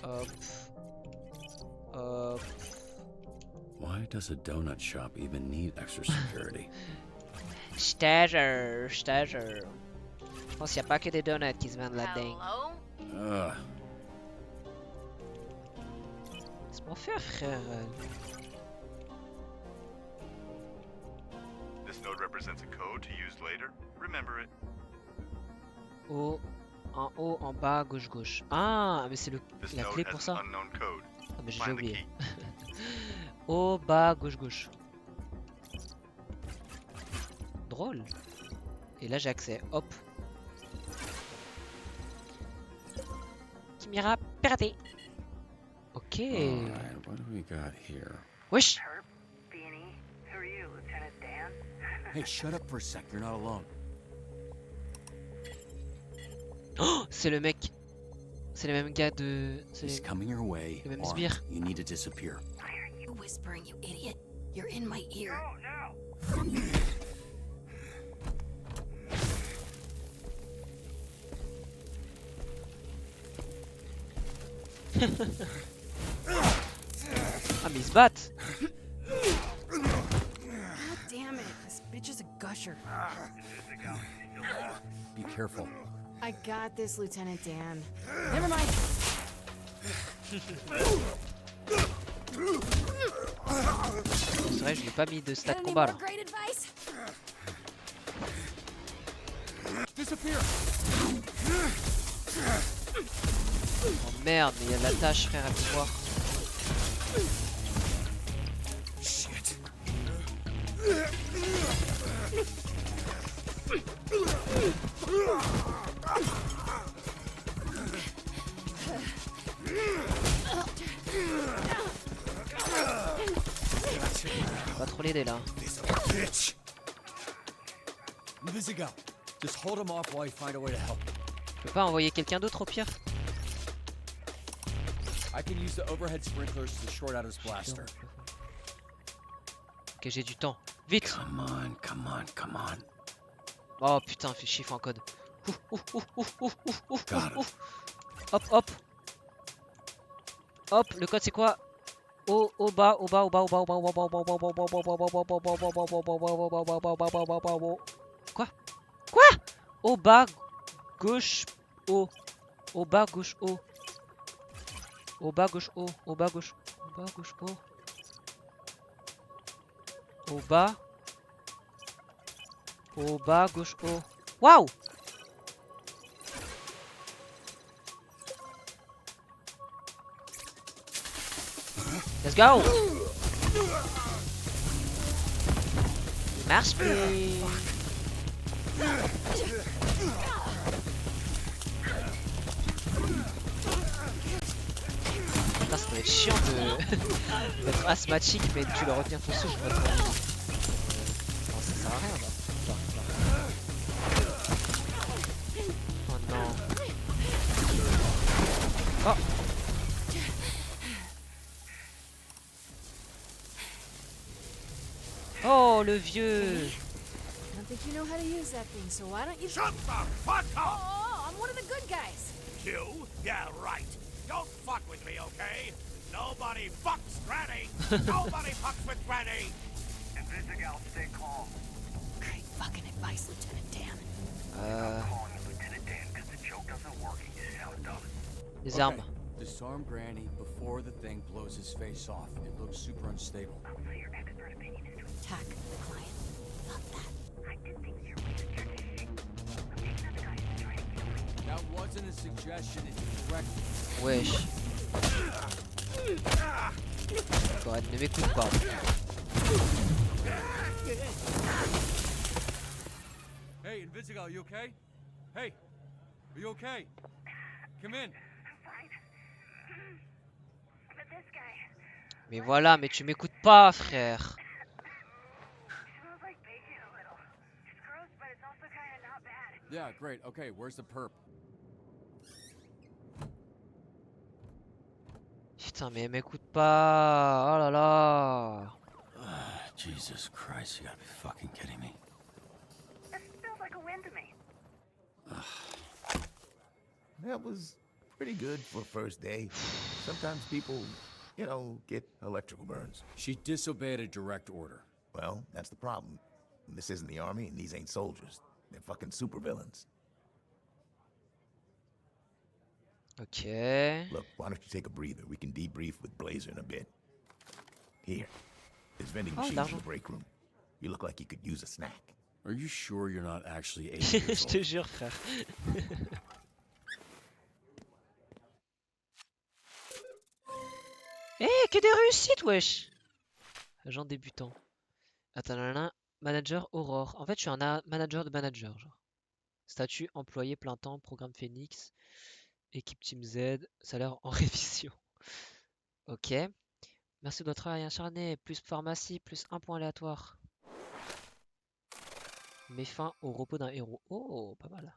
Hop. Hop. Why does a donut shop even need extra security? Stager. Je pense qu'il n'y a pas que des donuts qui se vendent là-dedans. Hello? Laisse-moi faire, frère. This node represents a code to use later. Remember it. En haut, en bas, gauche. Ah, mais c'est This la node clé pour has ça. an unknown code. Ah, mais j'ai Find the oublié. key. Haut, bas, gauche. Drôle. Et là j'ai accès. Hop. Caméra piratée. Ok. Alright, what do we got here? Wesh. Perp, B&E. Who are you, Lieutenant Dan? Hey, shut up for a sec. You're not alone. Oh, c'est le mec. C'est le même gars de. C'est He's coming your way. le même Armed. sbire. You need to disappear. Why are you whispering, you idiot? You're in my ear. Oh, no! Ah mais ils se battent. God damn it, this bitch is a gusher. Be careful. I got this, Lieutenant Dan. Never mind. C'est vrai, je lui ai pas mis de stat Got any combat more là. great advice? Disappear. Oh merde, mais il y a de la tâche, frère, à pouvoir. Shit. l'aider là. Bitch! Invisigal, just hold him off while I find a way to help. Je peux pas envoyer quelqu'un d'autre au pire? I can use the overhead sprinklers to short out his blaster. Ok, j'ai du temps. Vite! Come on, come on, come on. Oh putain, fais chiffre en code. Got him. Hop, hop. Hop, le code c'est quoi? Au bas, au bas, au bas, au bas, au bas, au bas, au bas, au bas, au bas, au bas, au bas, au bas. Quoi? Quoi? Au bas, gauche, haut. Au bas, gauche, haut. Au bas, gauche, haut. Au bas, gauche. Au bas, gauche, haut. Au bas. Au bas, gauche, haut. Waouh! Let's go! Il marche plus! Putain, ça doit être chiant d'être asthmatique, mais tu dois retenir ton souffle. Non, ça sert à rien là. Oh non. Oh! Oh, le vieux! I don't think you know how to use that thing, so why don't you... Shut the fuck up! Oh, I'm one of the good guys. You? Yeah, right. Don't fuck with me, okay? Nobody fucks Granny! Nobody fucks with Granny! Invisigal, stay calm. Great fucking advice, Lieutenant Dan. I'm calling you Lieutenant Dan because the joke doesn't work and you sound dumb. Les armes. Disarm Granny before the thing blows his face off. It looks super unstable. So your expert opinion is to Attack the client. Not that. I did think your way to turn this shit. I'm taking out the guys to try and kill me. That wasn't a suggestion, it's a directive. Wesh. Quoi, ne m'écoute pas. Hey, Invisigal, you okay? Hey, are you okay? Come in. I'm fine. But this guy Mais voilà, mais tu m'écoutes pas, frère. smells like bacon a little. It's gross, but it's also kind of not bad. Yeah, great. Okay, where's the perp? Putain, mais elle m'écoute pas. Oh là là. Jesus Christ, you gotta be fucking kidding me. It feels like a win to me. That was pretty good for first day. Sometimes people, you know, get electrical burns. She disobeyed a direct order. Well, that's the problem. This isn't the army, and these ain't soldiers. They're fucking supervillains. Ok. Look, why don't you take a breather? We can debrief with Blazer in a bit. Here. There's vending Oh, machines in l'argent. the break room. You look like you could use a snack. Are you sure you're not actually 8 years Je te old? jure, frère. Eh, que des réussites, wesh. Agent débutant. Attends, nanana. Manager Aurore. En fait, je suis un manager de manager, genre. Statut employé plein temps, programme Phoenix, équipe Team Z, salaire en révision. Ok. Merci de votre travail acharné. Plus pharmacie, plus un point aléatoire. Mets fin au repos d'un héros. Oh, pas mal.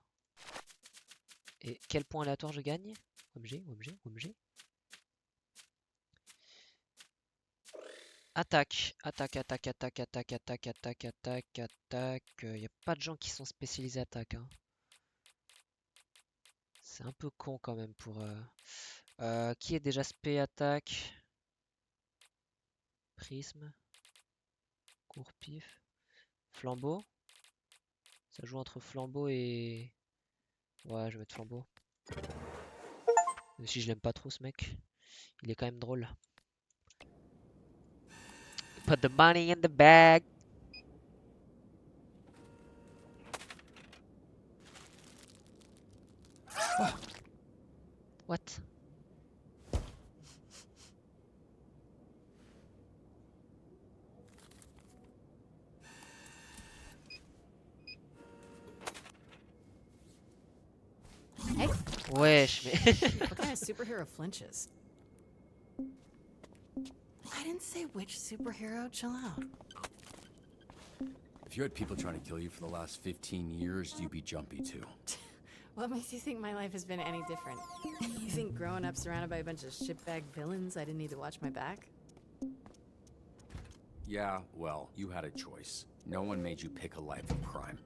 Et quel point aléatoire je gagne? OMG, OMG, OMG. Attaque, attaque, attaque, attaque, attaque, attaque, attaque, attaque, attaque. Il n'y a pas de gens qui sont spécialisés attaque. Hein. C'est un peu con quand même pour... qui est déjà spé attaque? Prisme. Court pif. Flambeau. Ça joue entre flambeau et... Ouais, je vais mettre flambeau. Même si je l'aime pas trop ce mec. Il est quand même drôle. Put the money in the bag. What? Hey, Wesh, mais... what kind of superhero flinches? I didn't say which superhero. Chill out. you had people trying to kill you for the last 15 years, you'd be jumpy too. What makes you think my life has been any different? You think growing up surrounded by a bunch of shitbag villains, I didn't need to watch my back? Yeah, well, you had a choice. No one made you pick a life of crime.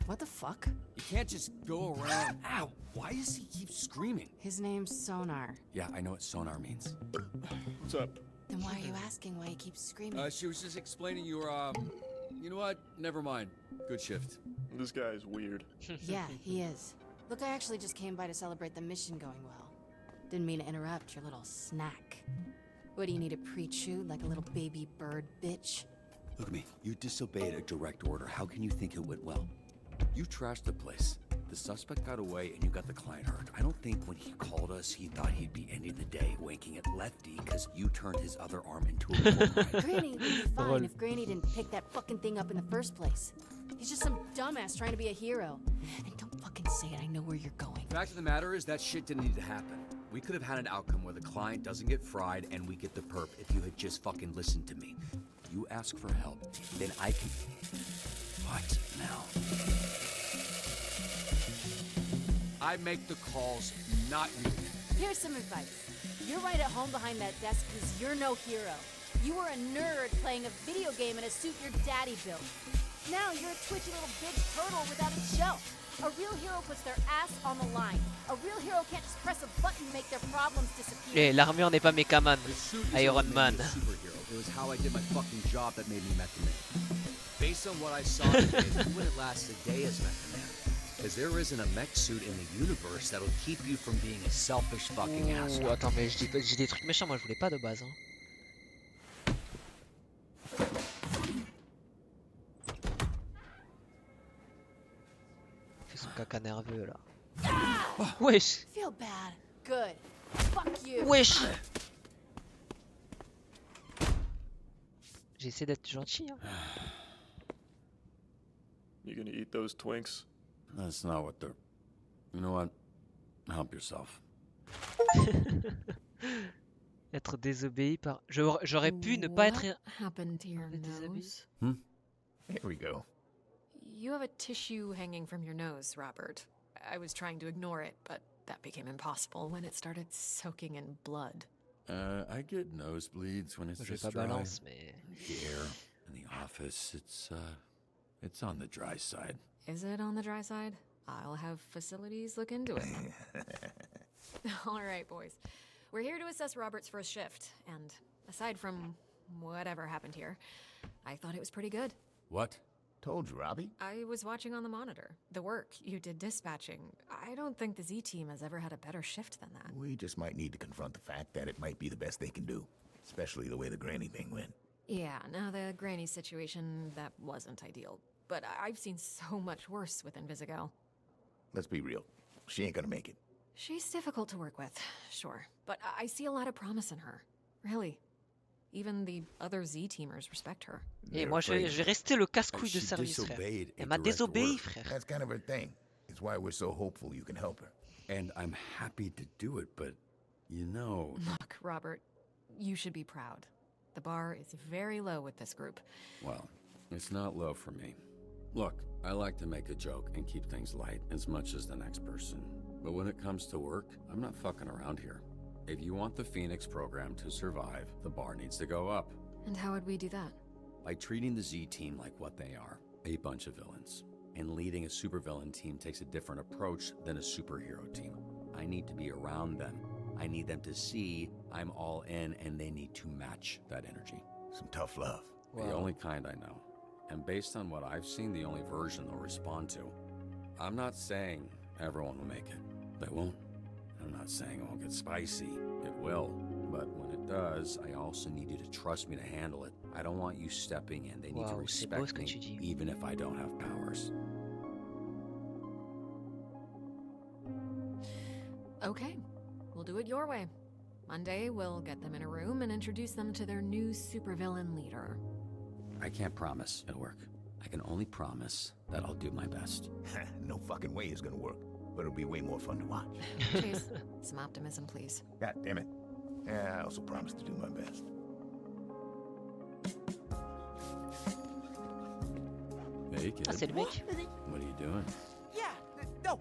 What the fuck? You can't just go around. Ow! Why does he keep screaming? His name's Sonar. Yeah, I know what sonar means. What's up? Then why are you asking why he keeps screaming? She was just explaining your, You know what? Never mind. Good shift. This guy is weird. Yeah, he is. Look, I actually just came by to celebrate the mission going well. Didn't mean to interrupt your little snack. What do you need, a pre-chew like a little baby bird, bitch? Look at me. You disobeyed a direct order. How can you think it went well? You trashed the place. The suspect got away and you got the client hurt. I don't think when he called us, he thought he'd be ending the day winking at Lefty because you turned his other arm into a bullseye. Granny would be fine if Granny didn't pick that fucking thing up in the first place. He's just some dumbass trying to be a hero. And don't fucking say it, I know where you're going. Fact of the matter is that shit didn't need to happen. We could have had an outcome where the client doesn't get fried and we get the perp if you had just fucking listened to me. You ask for help, then I can... What now? I make the calls, not you. Here's some advice. You're right at home behind that desk because you're no hero. You were a nerd playing a video game in a suit your daddy built. Now you're a twitchy little bitch turtle without a shell. A real hero puts their ass on the line. A real hero can't just press a button and make their problems disappear. Et l'armure n'est pas Mecha Man, Iron Man. It was how I did my fucking job that made me Mecha Man. Based on what I saw today, you wouldn't last a day as Mecha Man. Because there isn't a mech suit in the universe that'll keep you from being a selfish fucking asshole. Attends, mais je dis des trucs méchants, moi je voulais pas de base. Hein. Fais son caca nerveux là. Wesh. Feel bad. Good. Fuck you. Wesh. J'ai essayé d'être gentil. Hein. You gonna eat those Twinks? That's not what they're... You know what? Help yourself. Être désobéi par... J'aurais pu ne pas être... happened to your nose? Here we go. You have a tissue hanging from your nose, Robert. I was trying to ignore it, but that became impossible when it started soaking in blood. I get nosebleeds when it's just dry. Balance, mais... Here, in the office, it's on the dry side. Is it on the dry side? I'll have facilities look into it. All right, boys. We're here to assess Robert's first shift, and aside from whatever happened here, I thought it was pretty good. What? Told you, Robbie. I was watching on the monitor. The work you did dispatching. I don't think the Z-Team has ever had a better shift than that. We just might need to confront the fact that it might be the best they can do. Especially the way the Granny thing went. Yeah, now the Granny situation, that wasn't ideal. But I've seen so much worse with Invisigal. Let's be real. She ain't gonna make it. She's difficult to work with, sure. But I see a lot of promise in her. Really. Even the other Z-teamers respect her. Et moi, je vais rester le casse-couille de service, frère. Elle m'a désobéi, frère. That's kind of her thing. It's why we're so hopeful you can help her. And I'm happy to do it, but, you know... Look, Robert, you should be proud. The bar is very low with this group. Well, it's not low for me. Look, I like to make a joke and keep things light as much as the next person. But when it comes to work, I'm not fucking around here. If you want the Phoenix program to survive, the bar needs to go up. And how would we do that? By treating the Z-Team like what they are, a bunch of villains. And leading a supervillain team takes a different approach than a superhero team. I need to be around them. I need them to see I'm all in, and they need to match that energy. Some tough love. The only kind I know. And based on what I've seen, the only version they'll respond to. I'm not saying everyone will make it. They won't. I'm not saying it won't get spicy. It will. But when it does, I also need you to trust me to handle it. I don't want you stepping in. They need to respect me, even if I don't have powers. Okay. We'll do it your way. Monday, we'll get them in a room and introduce them to their new supervillain leader. I can't promise it'll work. I can only promise that I'll do my best. No fucking way it's gonna work, but it'll be way more fun to watch. Chase, some optimism, please. God damn it. Yeah, I also promise to do my best. Hey, kid. Ah, c'est le mec. What are you doing? Yeah, no,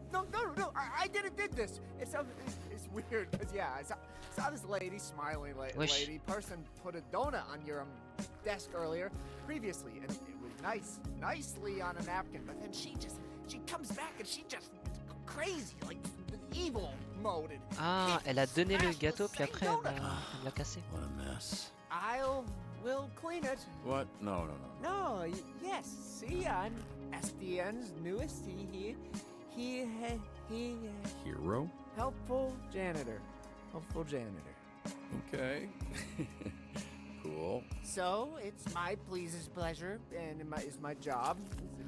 I did this. It's weird, because, yeah, I saw this lady, smiling lady, person put a donut on your desk earlier, previously, and it was nicely on a napkin, but then she comes back and she just crazy, like evil mode. Ah, elle a donné le gâteau, puis après, elle l'a cassé. What a mess. Will clean it. What? No. No, yes, see, I'm SDN's newest, Hero? Helpful janitor. Okay. Cool. So, it's my pleasure, and it's my job,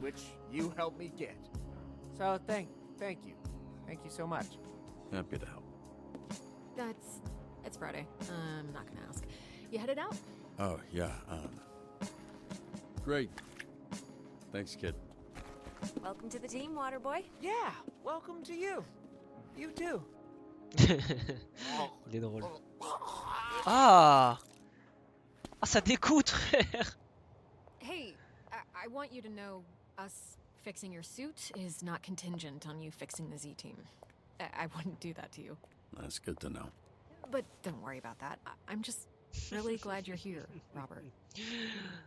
which you helped me get. So, thank you. Thank you so much. Happy to help. It's Friday. I'm not gonna ask. You headed out? Oh, yeah, great. Thanks, kid. Welcome to the team, Waterboy. Yeah, welcome to you. You too. Il est drôle. Ah, ça découte, frère. Hey, I want you to know us fixing your suit is not contingent on you fixing the Z-Team. I wouldn't do that to you. That's good to know. But don't worry about that. I'm just really glad you're here, Robert.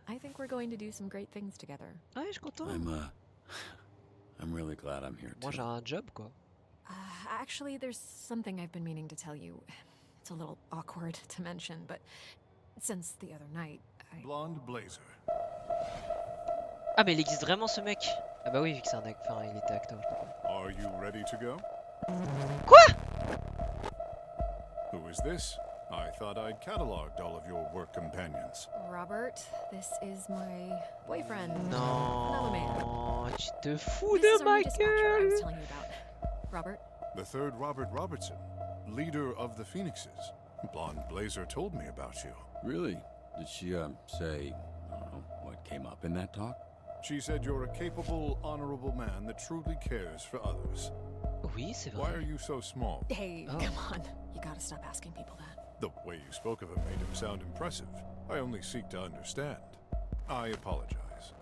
I think we're going to do some great things together. Ouais, je suis content. I'm really glad I'm here, Moi, too. j'ai un job, quoi. Actually, there's something I've been meaning to tell you. It's a little awkward to mention, but since the other night, Blonde Blazer. Ah, mais il existe vraiment ce mec. Ah bah oui, vu que c'est un acteur, enfin, il était acteur. Are you ready to go? Quoi? Who is this? I thought I'd cataloged all of your work companions. Robert, this is my boyfriend. Another man. Non, tu te fous This is de our ma new dispatcher I was gueule. telling you about. Robert? The third Robert Robertson, leader of the Phoenixes. Blonde Blazer told me about you. Really? Did she, say, I don't know, what came up in that talk? She said you're a capable, honorable man that truly cares for others. Oui, c'est vrai. Why are you so small? Hey, come on. You gotta stop asking people that. The way you spoke of him made him sound impressive. I only seek to understand. I apologize.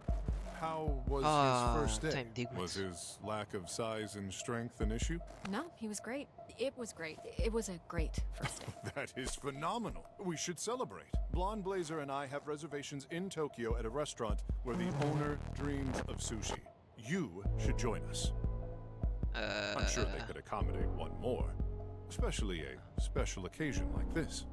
How was his first day? Was his lack of size and strength an issue? No, he was great. It was great. It was a great first day. That is phenomenal. We should celebrate. Blonde Blazer and I have reservations in Tokyo at a restaurant where the owner dreams of sushi. You should join us. I'm sure they could accommodate one more. Especially a special occasion like this.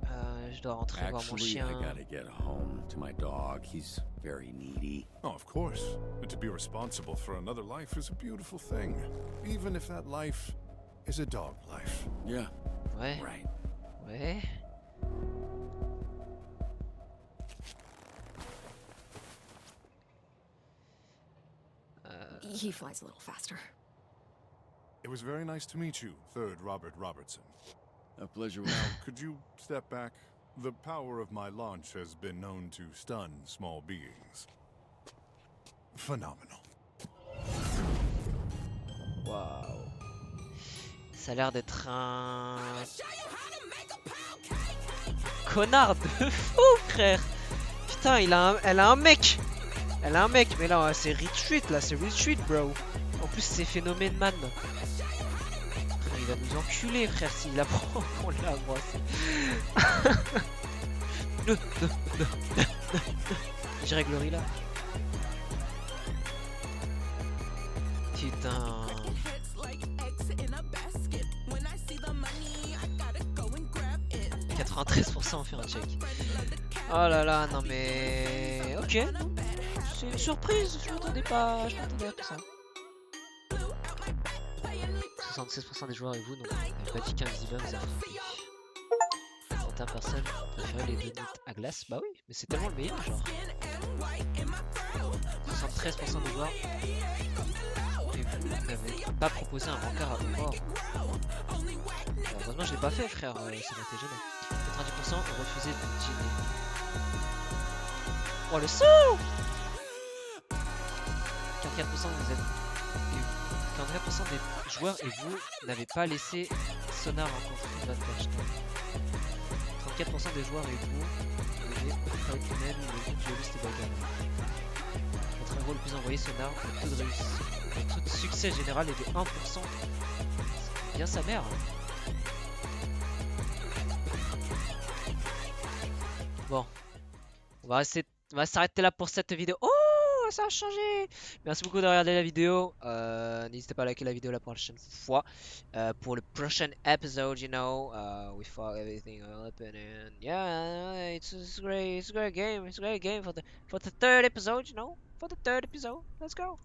Je dois rentrer voir mon Actually, chien. I gotta get home to my dog. He's very needy. Oh, of course. And to be responsible for another life is a beautiful thing. Even if that life is a dog life. Yeah. Ouais. Right. Ouais. He flies a little faster. It was very nice to meet you, third Robert Robertson. A pleasure. Now, could you step back? The power of my launch has been known to stun small beings. Phenomenal. Waouh. Ça a l'air d'être un connard de fou, frère. Putain, elle a un mec. Elle a un mec, mais là, c'est retweet, là, c'est retweet, bro. En plus, c'est Phénomène Man. Frère, il va nous enculer, frère, s'il apprend qu'on l'a embrassé. Je règle Gorilla. Putain. 93% on fait un check. Oh là là, non mais... Ok, c'est une surprise, je m'attendais pas à tout ça. 76% des joueurs et vous, donc Magic Invisible, vous avez fait. Certaines personnes préfèrent les donuts à glace. Bah oui, mais c'est tellement le meilleur, genre. 73% des joueurs et vous n'avez pas proposé un rencard à vos corps. Heureusement je l'ai pas fait, frère, ça m'a été gênant. 90% ont refusé de gêner. Oh le saut! 44% vous êtes... 44% des joueurs et vous n'avez pas laissé Sonar rencontrer votre hashtag. 34% des joueurs et vous avez pas humaine ou le violiste et bagarre. le plus envoyé sonore, le taux de succès général est de 1%. C'est bien sa mère. Bon, on va s'arrêter là pour cette vidéo. Oh, ça a changé. Merci beaucoup de regarder la vidéo. N'hésitez pas à liker la vidéo la prochaine fois. Pour le prochain épisode, you know, we fuck everything up and yeah, it's great. It's a great game. It's a great game for the third episode, you know, for the third episode. Let's go.